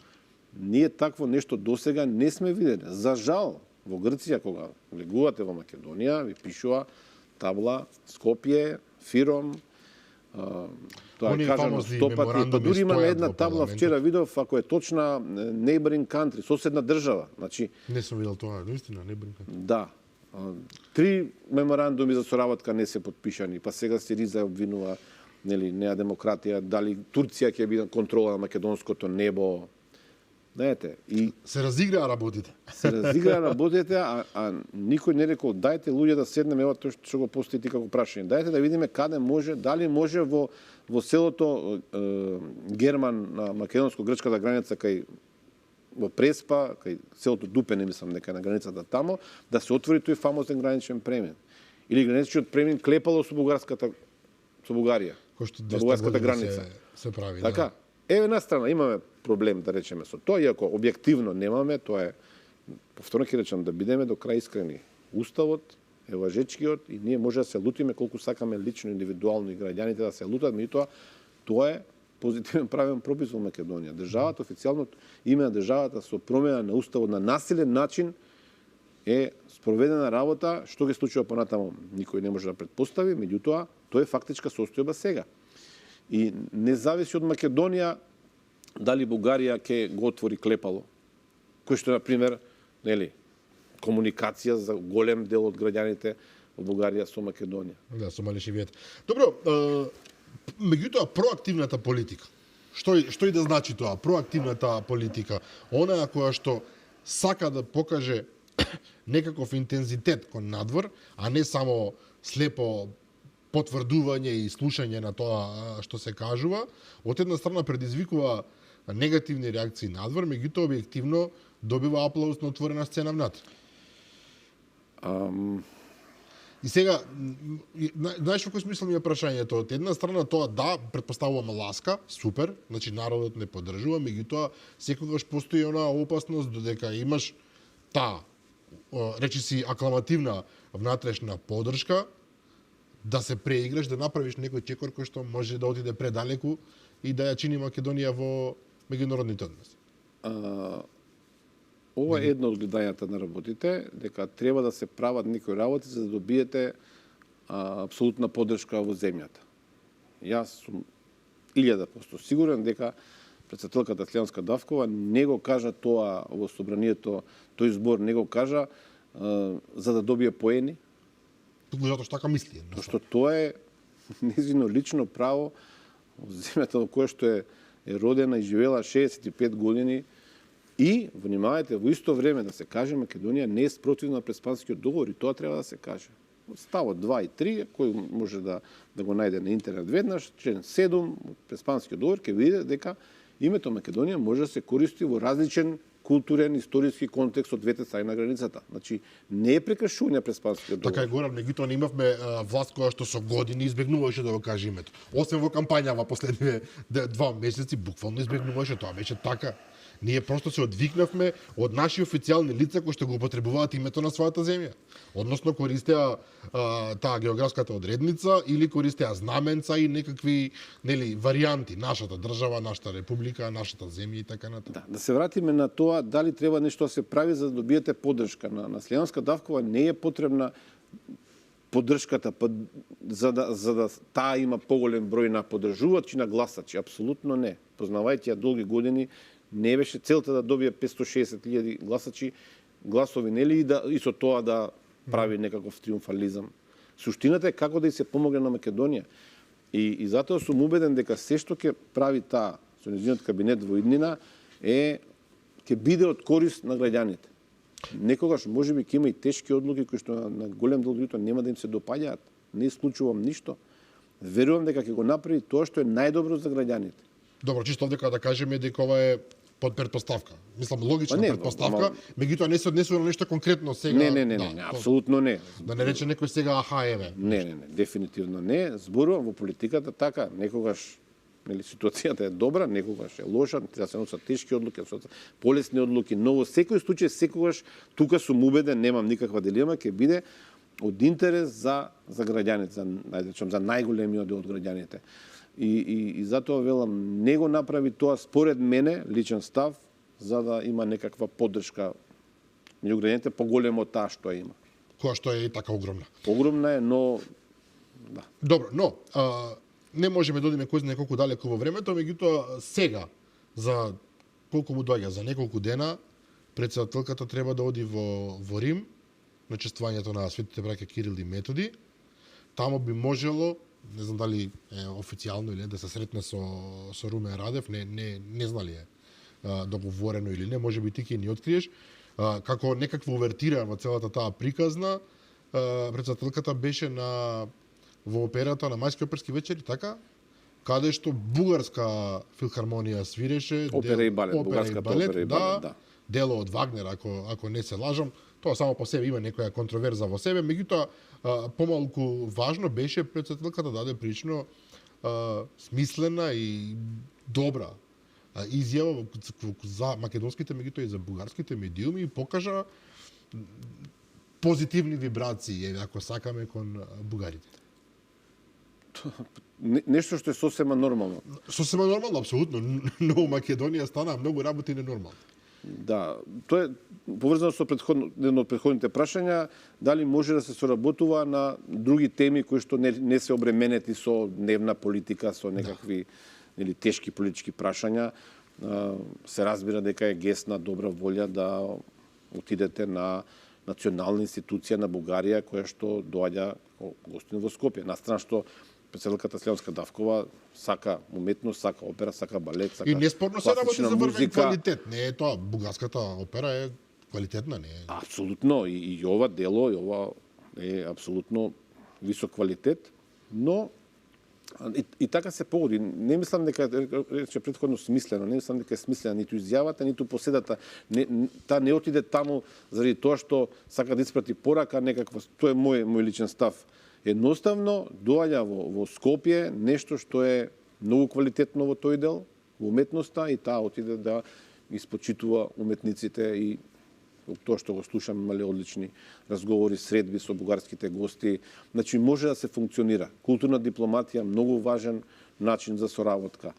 Ние такво нешто досега не сме видели. За жал, во Грција, кога влегувате во Македонија, ви пишува табла Скопје, Фиром, тоа е кажано стопати, па дури има една табла вчера видов, ако е точна, neighboring country, соседна држава. Значи, не сум видел тоа, наистина, neighboring country. Да. 3 меморандуми за соработка не се подпишани, па сега Сириза обвинува, нели, неа демократија, дали Турција ќе биде контрола на македонското небо. Знаете, и се разиграа работите. Се разиграа работите, а никој не рекол дајте луѓе да седнеме, ева тоа што го поставите како прашање. Дајте да видиме каде може, дали може во селото Герман на македонско-грчката граница кај во Преспа, кај селото Дупене, мислам дека на границата тамо, да се отвори тој фамозен граничен премин. Или граничниот премин Клепало со Бугарија. Кој што на бугарската граница се прави. Така. Да. Еве на страна имаме проблем, да речеме, со тоа, иако објективно немаме, тоа е, повторно ќе речам, да бидеме до крај искрени. Уставот е важечкиот и ние може да се лутиме колку сакаме лично, индивидуално и граѓаните да се лутат, меѓутоа тоа е позитивен правен пропис во Македонија. Државата, официјално име на државата со промена на уставот на насилен начин е спроведена работа, што ги случува понатаму, никој не може да претпостави, меѓутоа тоа е фактичка состојба сега. И не зависи од Македонија дали Бугарија ќе го отвори Клепало, кој што, например, нели, комуникација за голем дел од граѓаните во Бугарија со Македонија. Да, со Малишевијата. Добро, меѓутоа проактивната политика. Што и да значи тоа? Проактивната политика, онаа која што сака да покаже некаков интензитет кон надвор, а не само слепо потврдување и слушање на тоа што се кажува, од една страна предизвикува негативни реакции надвор, меѓутоа објективно добива аплауз на отворена сцена внатре. И сега, знаеш во кој смисла ми е прашањето? Од една страна тоа да, предпоставуваме ласка, супер, значи народот не поддржува, меѓутоа секогаш постои онаа опасност додека имаш таа, речиси, акламативна внатрешна поддршка, да се преиграш, да направиш некој чекор кој што може да отиде предалеку и да ја чини Македонија во меѓународните односи. Ова е едно од гледањата на работите, дека треба да се прават некои работи за да добиете апсолутна поддршка во земјата. Јас сум 1000% сигурен дека претседателката Слјанска Давкова не го кажа тоа во собранието, тој збор не го кажа за да добие поени, Туку затоа што така мисли. што тоа е незино лично право во земјата во која што е родена и живела 65 години. И, внимавајте, во исто време да се каже Македонија не е спротивна на Преспанскиот договор и тоа треба да се каже. Ставот 2 и 3, кој може да го најде на интернет веднаш, член 7 од Преспанскиот договор, ќе видите дека името Македонија може да се користи во различен културен, историски контекст од двете страни на границата. Значи, не е прекршување Преспанскиот договор. Така е, Горан, меѓутоа не имавме власт која што со години избегнуваше да го каже името. Освен во кампањава последниве 2 месеци, буквално избегнуваше, тоа беше така. Ние просто се одвикнавме од наши официјални лица кои што го употребуваат името на својата земја. Односно користеа таа географската одредница или користеа знаменца и некакви варијанти, нашата држава, нашата република, нашата земја и така натаму. Да се вратиме на тоа дали треба нешто да се прави за да добиете поддршка. На Слјанска Давкова не е потребна поддршката за да таа има поголем број на поддржувачи, на гласачи. Апсолутно не. Познавајќи ја долги години, не беше целта да добие 560.000 гласачи, гласови, нели, и со тоа да прави некаков триумфализам. Суштината е како да и се помогне на Македонија. И затоа сум убеден дека се што ќе прави таа со нејзиниот кабинет во иднина ќе биде од корист на граѓаните. Некогаш можеби ќе има и тешки одлуки кои што на голем дел луѓето нема да им се допаѓаат. Не исклучувам ништо. Верувам дека ќе го направи тоа што е најдобро за граѓаните. Добро, чисто овдека да кажеме дека ова е под предпоставка. Мислам, логична предпоставка, меѓутоа не се однесува на нешто конкретно сега. Не, апсолутно не. Да не рече некој сега аха еве. Не, дефинитивно не. Зборувам во политиката така, некогаш ситуацијата е добра, некогаш е лоша, треба да се носат тешки одлуки, полесни одлуки, но во секој случај секогаш тука сум убеден, немам никаква дилема, ќе биде од интерес за граѓаните, за најголемиот дел од граѓаните. И затоа велам, не го направи тоа според мене, личен став, за да има некаква поддршка меѓу граѓаните поголемо од таа што има. Која што е и така огромна. Огромна е, но да. Добро, но не можеме да одиме кој знае колку далеку во времето, меѓутоа сега за колку му доаѓа за неколку дена претседателката треба да оди во Рим на чествувањето на светите браќа Кирил и Методи. Таму би можело, не знам дали е официјално или да се сретне со Румен Радев, не знали е договорено или не, можеби ти ќе ни откриеш, како некаква увертира во целата таа приказна, претседателката беше во операта на Мајски оперски вечери, така? Каде што бугарска филхармонија свиреше, опера и балет, бугарската опера и балет, да. Дело од Вагнер, ако не се лажам. Тоа само по себе има некоја контроверза во себе, меѓутоа помалку важно беше претседателката да даде прилично смислена и добра изјава за македонските, меѓутоа и за бугарските медиуми и покажа позитивни вибрации, ако сакаме, кон бугарите. Нешто што е сосема нормално. Сосема нормално, апсолутно, но у Македонија стана многу работи ненормални. Да, тоа е поврзано со едно од претходните прашања, дали може да се соработува на други теми кои што не се обременети со дневна политика, со некакви или тешки политички прашања. Се разбира дека е гест на добра волја да отидете на национална институција на Бугарија која што доаѓа гостин во Скопје. Настрана што претседателката Слјанска Давкова сака уметност, сака опера, сака балет, сака и неспорно се работи за врвен музика. Квалитет. Не е тоа, бугарската опера е квалитетна, не е. Апсолутно, и ова дело, и ова е апсолутно висок квалитет, но и така се погоди. Не мислам дека рече претходно смислено, не мислам дека е смислена ниту изјавата, ниту поседата. Та не отиде таму заради тоа што сака да испрати порака некаква, тоа е мој личен став. Едноставно доаѓа во Скопје нешто што е многу квалитетно во тој дел, во уметноста, и таа отиде да испочитува уметниците и тоа што го слушам, имале одлични разговори, средби со бугарските гости. Значи може да се функционира. Културна дипломатија многу важен начин за соработка.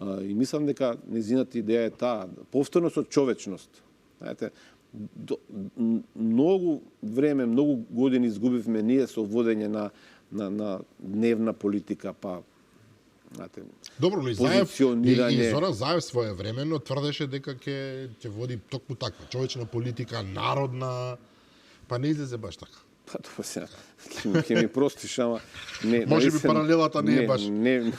И мислам дека незината идеја е таа, повторно со човечност. Знаете, многу време, многу години изгубивме ние со водење на дневна политика, па знаете, добро, но и Заев, позиционирање. и Зоран Заев своевременно тврдеше дека ќе води токму таква човечна политика, народна, па не излезе баш така. Па тоа сега, ќе ми простиш, ама не, Може би паралелата не е баш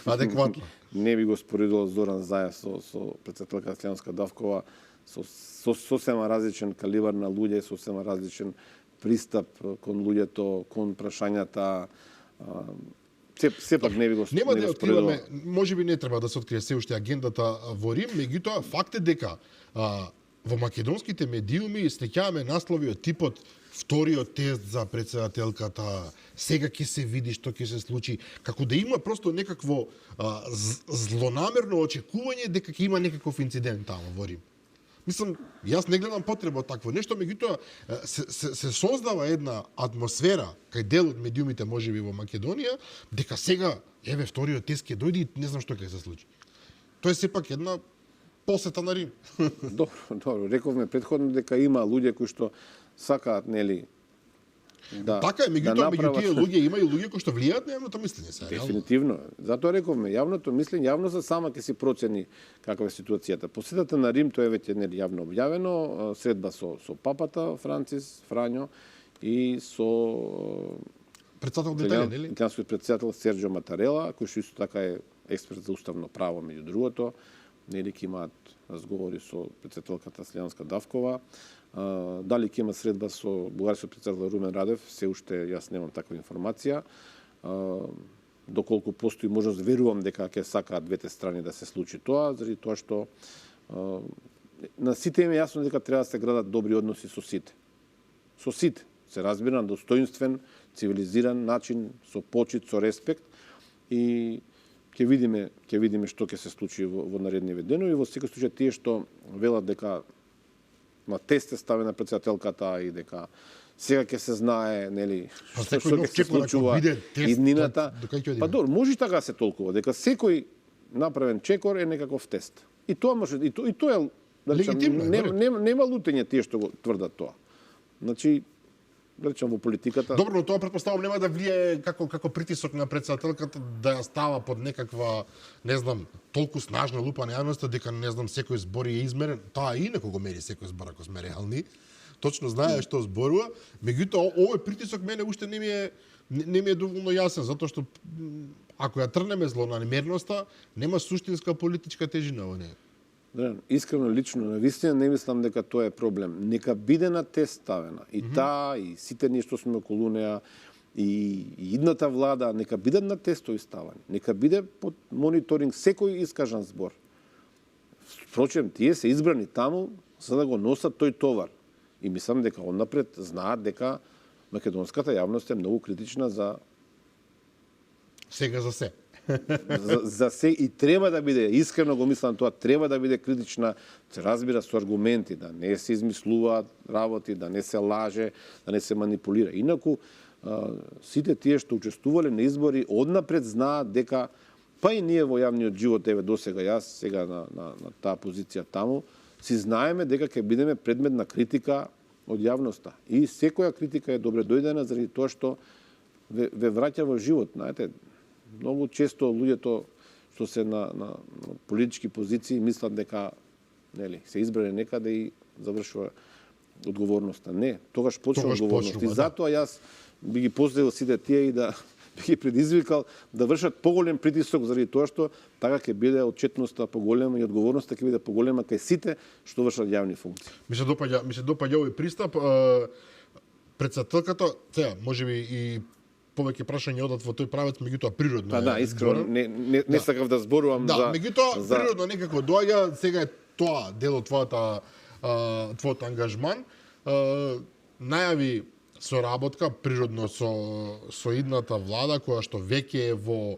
адекватна. Не би го споредувал Зоран Заев со председателка Слјанска Давкова, со сосема различен калибар на луѓе, сосема различен пристап кон луѓето, кон прашањата. Сепак не би го Нема да споредувал. отиваме, може би не треба да се открие се уште агендата во Рим, меѓутоа факт е дека во македонските медиуми слеќаваме наслови од типот вториот тест за председателката, сега ќе се види што ќе се случи, како да има просто некакво злонамерно очекување дека ќе има некаков инцидент таму во Рим. Мислам, јас не гледам потреба од такво нешто, меѓутоа се создава една атмосфера кај дел од медиумите можеби во Македонија, дека сега еве вториот тест ќе дојде и не знам што ќе се случи. Тоа е сепак една посета на Рим. Добро, рековме претходно дека има луѓе кои што сакаат, нели, да Така е, меѓутоа меѓу тие луѓе има и луѓе кои што влијаат на јавното мислење се. Дефинитивно. Затоа рековме, јавното мислење, јавноста сама ќе си процени каква е ситуацијата. Посетата на Рим, тоа е веќе нели јавно објавено, средба со папата Францис Фрањо и со председател на Италија, нели? италијанскиот председател Серџо Матарела, кој што исто така е експерт за уставно право меѓу другото. Нели ќе имаат разговори со председателката Слјанска Давкова. Дали ќе има средба со бугарскиот председател Румен Радев, се уште јас немам таква информација. Доколку постои можност, верувам дека ќе сакаат двете страни да се случи тоа, заради тоа што на сите им е јасно дека треба да се градат добри односи со сите. Со сите. Се разбира на достоинствен, цивилизиран начин, со почит, со респект и ќе видиме што ќе се случи во наредниве денови. Во секој случај тие што велат дека на тест е ставена председателката и дека сега ќе се знае, нели, што ќе се случува иднината. Па добро, може така да се толкува, дека секој направен чекор е некаков тест. И тоа може и тоа е легитимно. Нема лутење тие што го тврдат тоа. Значи, да речам во политиката. Добро, но тоа претпоставам нема да влие како притисок на председателката да ја става под некаква, не знам, толку снажна лупа на јавноста дека не знам секој збор е измерен. Таа и некого мери секој збор ако сме реални. Точно знае што зборува, меѓутоа овој притисок мене уште не ми е доволно јасен, затоа што ако ја трнеме злонамерноста, нема суштинска политичка тежина во неја. Искрено, лично, навистина не мислам дека тоа е проблем. Нека биде на тест ставена. И таа, и сите ние што сме околу неа, и идната влада, нека бидат на тестови ставани. Нека биде под мониторинг секој искажан збор. Впрочем, тие се избрани таму за да го носат тој товар. И мислам дека однапред знаат дека македонската јавност е многу критична за сега за се. за се и треба да биде, искрено го мислам тоа, треба да биде критична, се разбира со аргументи, да не се измислуваат работи, да не се лаже, да не се манипулира. Инаку, сите тие што учествувале на избори однапред знаат дека, па и ние во јавниот живот, еве досега јас, сега на таа позиција таму, си знаеме дека ќе бидеме предмет на критика од јавноста. И секоја критика е добре дојдена заради тоа што ве враќа во живот, знаете. Многу често луѓето што се на политички позиции мислат дека нели се избране некаде и завршува одговорноста. Не, тогаш почнува одговорноста. И затоа јас би ги поздравил сите тие и да би ги предизвикал да вршат поголем притисок заради тоа што така ќе биде отчетноста поголема и одговорноста ќе биде поголема кај сите што вршат јавни функции. Ми се допаѓа овој пристап. Председателката, сега можеби и повеќе прашања одат во тој правец, меѓутоа природно. Па да, искрено не сакав да зборувам за. Да, меѓутоа природно некако доаѓа, сега е тоа дел од твојот ангажман. Најави соработка природно со идната влада која што веќе е во,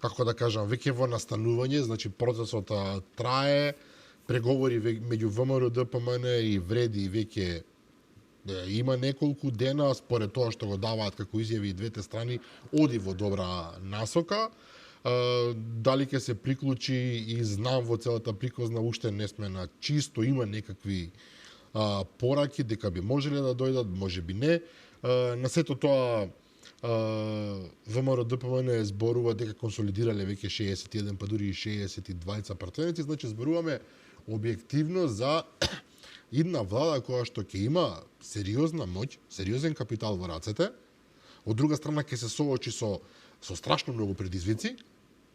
како да кажам, веќе е во настанување, значи процесот трае, преговори меѓу ВМРО, ДПМН и Вреди веќе Има неколку дена, според тоа што го даваат како изјави и двете страни, оди во добра насока. Дали ќе се приклучи и знам во целата приказна уште не сме на чисто, има некакви пораки дека би можеле да дојдат, можеби не. На сето тоа ВМРО ДПМН зборува дека консолидирале веќе 61 па дури и 62 пратеници, значи зборуваме објективно за една влада која што ќе има сериозна моќ, сериозен капитал во рацете, од друга страна ќе се соочи со страшно многу предизвици,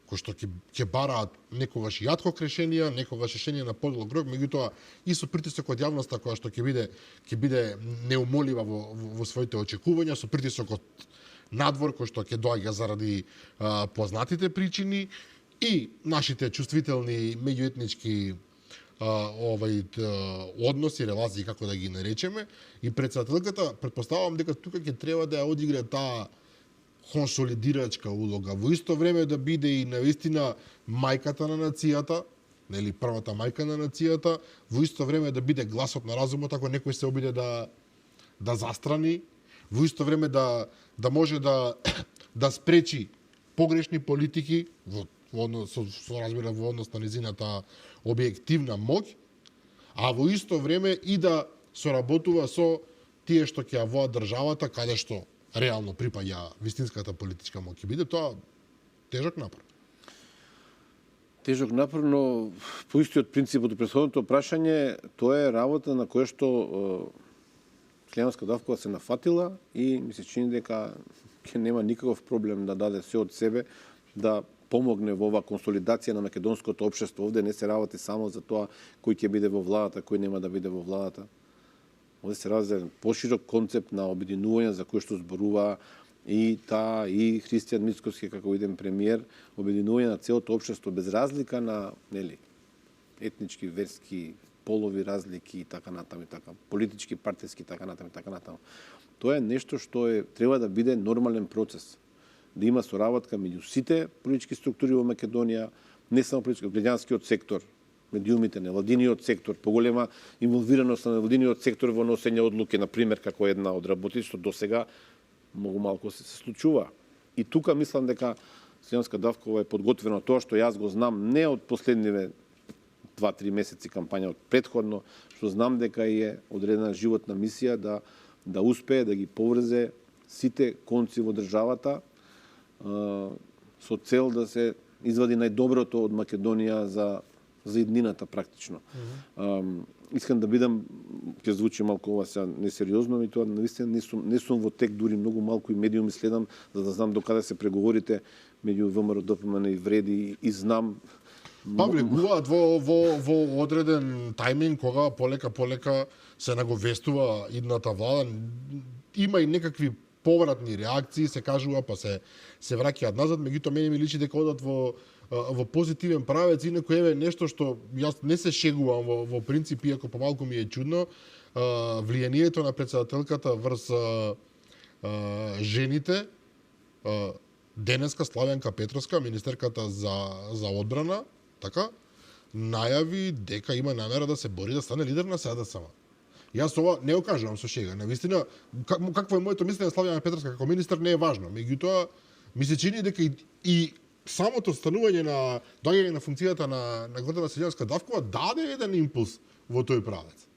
кои што ќе бараат некогаш и адхок решенија, некогаш решенија на подлог рок, меѓутоа и со притисок од јавноста која што ќе биде неумолива во своите очекувања, со притисок од надвор кој што ќе доаѓа заради познатите причини и нашите чувствителни меѓуетнички односи, релации, како да ги наречеме, и председателката, предпоставувам дека тука ќе треба да ја одигра таа консолидирачка улога, во исто време да биде и навистина мајката на нацијата, нели првата мајка на нацијата, во исто време да биде гласот на разумот ако некој се обиде да застрани, во исто време да може да спречи погрешни политики со разбира во однос на низината објективна моќ, а во исто време и да соработува со тие што ќе ја воат државата, каде што реално припаѓа вистинската политичка моќ. Биде тоа тежок напор. Тежок напор, но по истиот принцип од претходното прашање, тоа е работа на која што Славјанска Давкова се нафатила и ми се чини дека ќе нема никаков проблем да даде се од себе, да помогне во ова консолидација на македонското општество. Овде не се работи само за тоа кој ќе биде во владата, кој нема да биде во владата. Овде се работи за поширок концепт на обединување за кој што зборува и Христијан Мицкоски како иден премиер, обединување на целото општество без разлика на, етнички, верски, полови разлики и така натаму и така, политички, партиски така натаму и така натаму. Тоа е нешто што треба да биде нормален процес. Да има соработка меѓу сите политички структури во Македонија, не само граѓанскиот сектор, медиумите, невладиниот сектор, поголема инволвираност на невладиниот сектор во носење одлуки, на пример, како една од работи, што досега многу малку се случува. И тука мислам дека Славјанска Давкова е подготвена тоа што јас го знам не од последниве 2-3 месеци кампања, од претходно, што знам дека е одредена животна мисија да успее да ги поврзе сите конци во државата со цел да се извади најдоброто од Македонија за иднината практично. Искам да бидам, ќе звучи малку ова сега несериозно, и тоа навистина не сум во тек, дури многу малку и медиуми следам, за да знам докаде се преговорите меѓу ВМРО ДПМН и Вреди и знам. Влегуваат во одреден тајминг кога полека се наговестува идната влада. Има и некакви повратни реакции, се кажува, па се враќаат назад, меѓутоа мене ми личи дека одат во позитивен правец, инаку еве нешто што јас не се шегувам во принцип, иако помалку ми е чудно, влијанието на председателката врз жените. Денеска Славјанка Петровска, министерката за одбрана, така, најави дека има намера да се бори да стане лидер на СДСМ. Јас ова не го кажувам со шега. Навистина, какво е моето мислење Славјана Петровска како министер не е важно. Меѓутоа, ми се чини дека и самото станување на доаѓање на функцијата на Гордана Славјанска Давкова даде еден импулс во тој правец.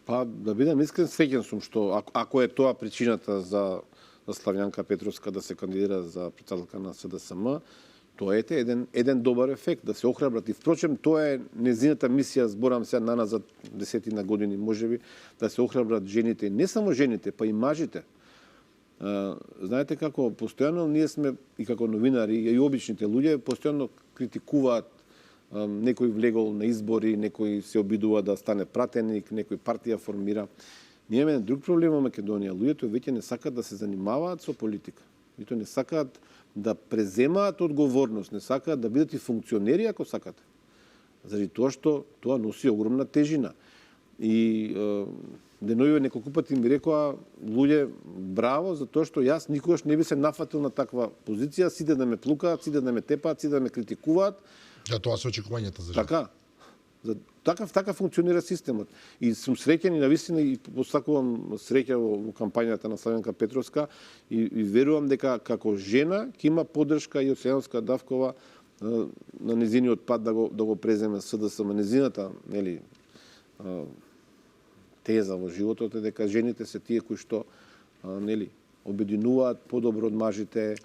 Па, да бидам искрен, среќен сум што ако е тоа причината за Славјанка Петровска да се кандидира за председателка на СДСМ, тоа е еден добар ефект, да се охрабрат. И впрочем, тоа е незината мисија, зборам сега наназад десетина години, можеби, да се охрабрат жените, не само жените, па и мажите. Знаете како, постојано ние сме, и како новинари, и обичните луѓе, постојано критикуваат некој влегол на избори, некој се обидува да стане пратеник, некој партија формира. Ние имаме друг проблем во Македонија. Луѓето веќе не сакаат да се занимаваат со политика. Луѓето не сакаат да преземаат одговорност, не сакаат да бидат и функционери ако сакате. Заради тоа што тоа носи огромна тежина. И деновиве неколку пати ми рекоа луѓе браво за тоа што јас никогаш не би се нафатил на таква позиција, сите да ме плукаат, сите да ме тепаат, сите да ме критикуваат. Да, тоа се очекувањата за така. Така функционира системот. И сум среќен и навистина и посакувам среќа во кампањата на Славенка Петровска и верувам дека како жена ќе има поддршка и од Селенска Давкова на незиниот пат да го преземе СДСМ. Незината, нели, теза во животот е дека жените се тие кои што нели обединуваат подобро од мажите,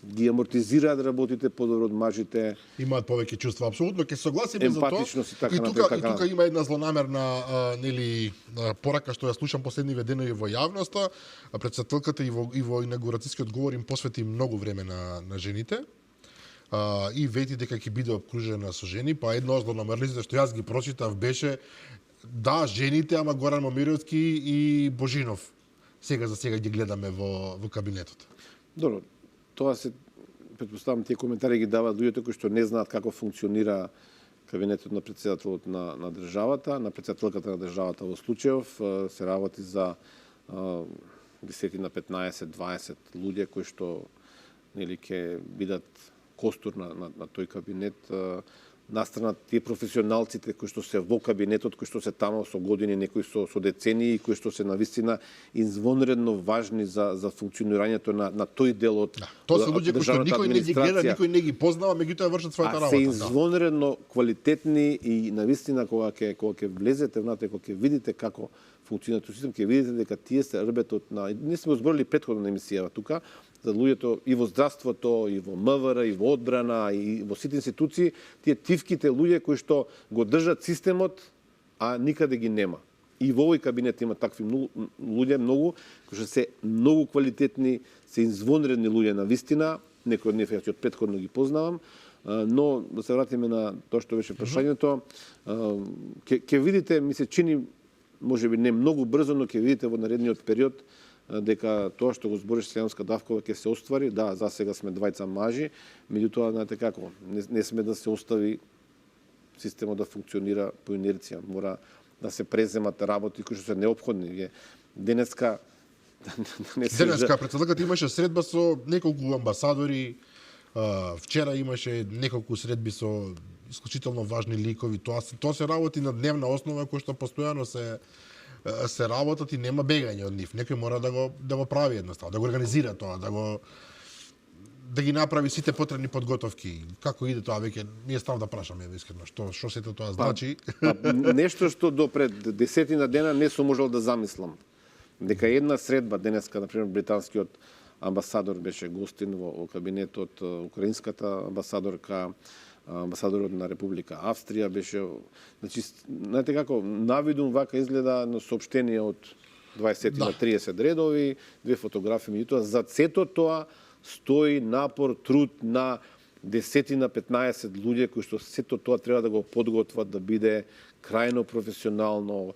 ги амортизираат работите подобро од мажите, имаат повеќе чувства. Апсолутно ќе согласиме за тоа. емпатичност и така И напред. тука има една злонамерна нели порака што ја слушам последниве денови во јавноста. Претседателката и во инаугурацијскиот говор им посвети многу време на жените. И вети дека ќе биде обкружена со жени, па едно од злонамерниците што јас ги прочитав беше да, жените, ама Горан Момировски и Божинов. Сега за сега ги гледаме во кабинетот. Добро, тоа се претпоставам тие коментари ги даваат луѓето кои што не знаат како функционира кабинетот на претседателот на државата, на претседателката на државата во случајов, се работи за десетина, 15, 20 луѓе кои што нели ќе бидат костур на тој кабинет. Настрана тие професионалците кои што се во кабинетот, кои што се таму со години, некои со децении, кои што се навистина извонредно важни за функционирањето на тој дел од Тоа се луѓе кои што никој не ги гледа, никој не ги познава, меѓутоа вршат својата работа. Се извонредно квалитетни и навистина кога ќе влезете внатре, кога ќе видите како функционира тој систем, ќе видите дека тие се рбетот на... Не сме зборили претходно на емисијава тука, за луѓето и во здравството, и во МВР, и во одбрана, и во сите институции, тие тивките луѓе кои што го држат системот, а никаде ги нема. И во овој кабинет има такви луѓе многу, кои што се многу квалитетни, се извонредни луѓе на вистина, некои од нив јас од претходно ги познавам, но да се вратиме на тоа што беше прашањето, ќе видите, ми се чини, можеби не многу брзо, но ќе видите во наредниот период дека тоа што го збориш Селенска Давкова ќе се оствари. Да, за сега сме двајца мажи, меѓутоа знаете како, не сме да се остави системот да функционира по инерција. Мора да се преземат работи кои што се неопходни. Денеска претседателката имаше средба со неколку амбасадори. Вчера имаше неколку средби со исклучително важни ликови. Тоа се работи на дневна основа кој што постојано се работат и нема бегање од нив. Некој мора да го прави едноставно, да го организира тоа, да ги направи сите потребни подготовки. Како иде тоа веќе ми е страв да прашаме искрено што сето тоа значи. Нешто што до пред десетина дена не сум можел да замислам. Дека една средба денеска, например, британскиот амбасадор беше гостин во кабинетот, украинската амбасадорка, амбасадорот на Република Австрија беше, значи, знаете како, навидум вака изгледа на соопштение од 20 на 30 редови, две фотографии, меѓутоа за сето тоа стои напор, труд на десетина, 15 луѓе кои што сето тоа треба да го подготват да биде крајно професионално,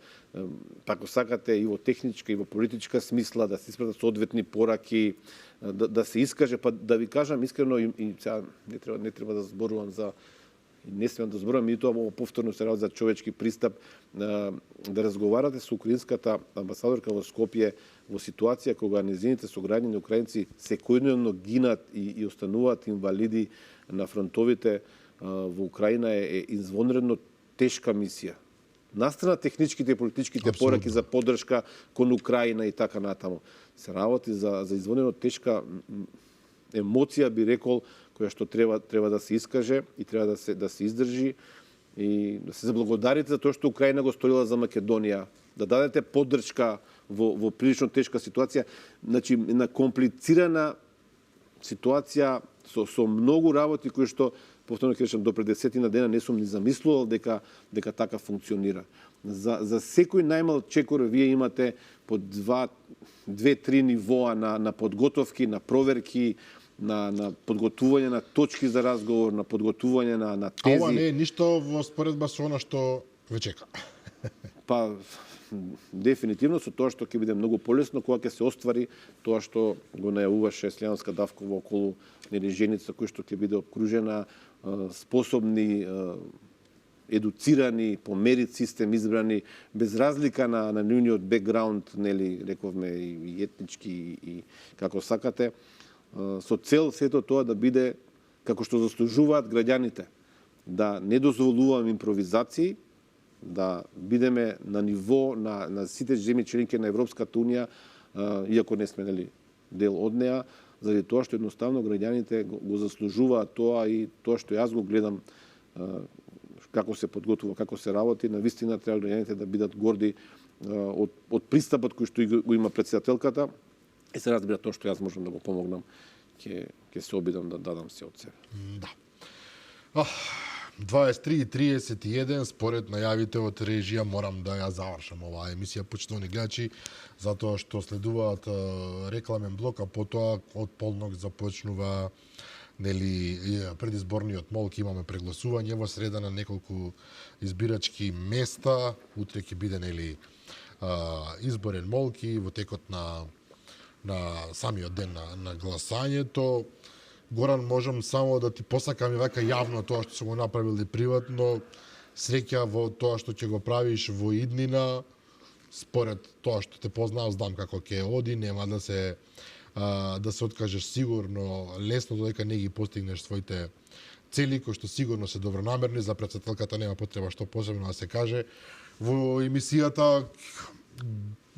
ако сакате и во техничка и во политичка смисла, да се испратат соодветни пораки, да се искаже, па да ви кажам искрено и сега не треба да зборувам за не смеам да зборувам, и тоа повторно се работи за човечки пристап, да разговарате со украинската амбасадорка во Скопје во ситуација кога незините сограѓани украинци секојдневно гинат и остануваат инвалиди на фронтовите во Украина е извонредно тешка мисија. Настрана техничките и политичките пораки за поддршка кон Украина и така натаму. Се работи за извонредно тешка емоција, би рекол, која што треба да се искаже и треба да се издржи и да се заблагодарите за тоа што Украина го сторила за Македонија, да дадете поддршка во прилично тешка ситуација, значи една комплицирана ситуација со многу работи кои што повторно ќе речам до пред десетина дена не сум ни замислувал дека така функционира. За секој најмал чекор вие имате по 2-3 нивоа на подготовки, на проверки, на подготување на точки за разговор, на подготување на тези. А ова не е ништо во споредба со она што ве чека. Па дефинитивно со тоа што ќе биде многу полесно кога ќе се оствари тоа што го најавуваше Селенска Давкова околу женица кој што ќе биде обкружена, способни, едуцирани, по мерит систем избрани, без разлика на нивниот бекграунд, нели, рековме и етнички и како сакате, со цел сето тоа да биде како што заслужуваат граѓаните, да не дозволувам импровизации, да бидеме на ниво на сите земји членки на Европската унија, иако не сме дел од неа, заради тоа што едноставно граѓаните го заслужуваат тоа и тоа што јас го гледам како се подготвува, како се работи, навистина треба граѓаните да бидат горди од пристапот кој што го има председателката и се разбира тоа што јас можам да го помогнам, ќе се обидам да дадам се од себе. Да. 23:31 според најавите од режија морам да ја завршам оваа емисија, почитувани гледачи, затоа што следуваат рекламен блок, а потоа од полнок започнува предизборниот молк, имаме прегласување во среда на неколку избирачки места, утре ќе биде изборен молк и во текот на самиот ден на гласањето. Горан, можам само да ти посакам и вака јавно тоа што сум го направил и приватно. Среќа во тоа што ќе го правиш во иднина. Според тоа што те познав, знам како ќе оди, нема да се откажеш сигурно лесно додека не ги постигнеш своите цели, кои што сигурно се добронамерни. За председателката нема потреба што посебно да се каже. Во емисијата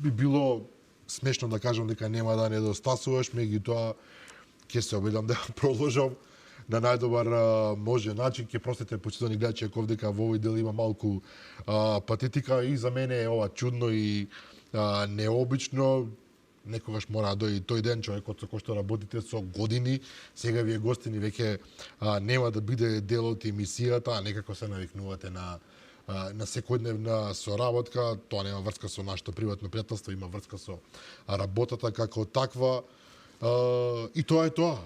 би било смешно да кажам дека нема да недостасуваш, меѓутоа ќе се обидам да продолжам на најдобар можен начин. Ќе простите почитувани гледачи ако дека во овој дел има малку патетика и за мене е ова чудно и необично. Некогаш мора да дојде тој ден, човекот со кој што работите со години, сега вие гостини веќе нема да биде дел од емисијата, а некако се навикнувате на секојдневна соработка. Тоа нема врска со нашето приватно пријателство, има врска со работата како таква. И тоа е тоа.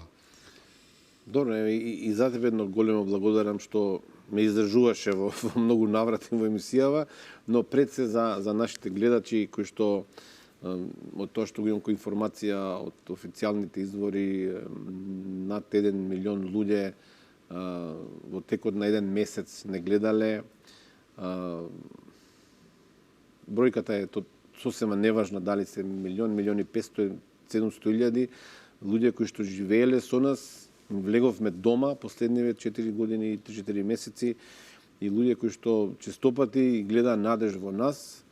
Добро, и за тебе едно големо благодарам што ме издржуваше во многу наврати во емисијава, но пред се за нашите гледачи кои што од тоа што го имам кој информација од официјалните извори, над 1 милион луѓе во текот на еден месец не гледале. Бројката е сосема неважна, дали се милион, милион и 500, 700 илјади луѓе кои што живееле со нас, влеговме дома последниве 4 години и 3-4 месеци и луѓе кои што честопати гледаат надеж во нас,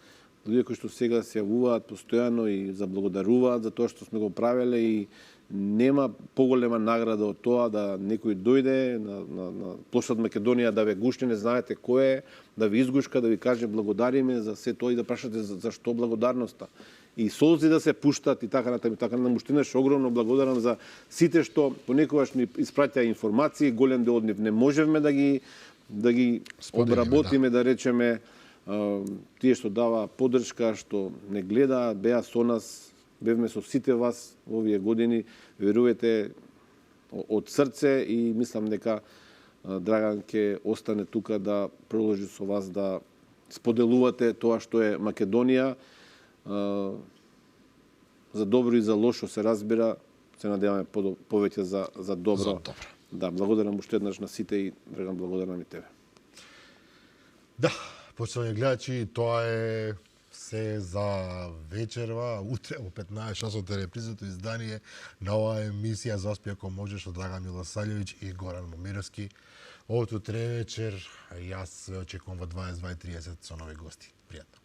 луѓе кои што сега се јавуваат постојано и заблагодаруваат за тоа што сме го правеле и нема поголема награда од тоа да некој дојде на площад Македонија да ве гушне, не знаете кој е, да ви изгушка, да ви каже благодариме за се тоа и да прашате за што благодарноста. И солзи да се пуштат и така натаму. Така на Муштинеш огромно благодарам за сите што понекогаш ни испраќа информации, голем дел од нив не можевме да ги обработиме, да речеме, тие што дава поддршка, што не гледа, беа со нас, бевме со сите вас овие години, верувате од срце и мислам дека Драган ќе остане тука да продолжи со вас да споделувате тоа што е Македонија. За добро и за лошо се разбира, се надеваме повеќе за добро. Да, благодарам уште еднаш на сите и Драган, благодарам и тебе. Да, почитувани гледачи, тоа е се за вечерва. Утре во 15 часот е репризното издание на оваа емисија Заспи ако можеш од Драган Милосављевиќ и Горан Момировски. Од утре вечер јас очекувам во 22:30 со нови гости. Пријатно.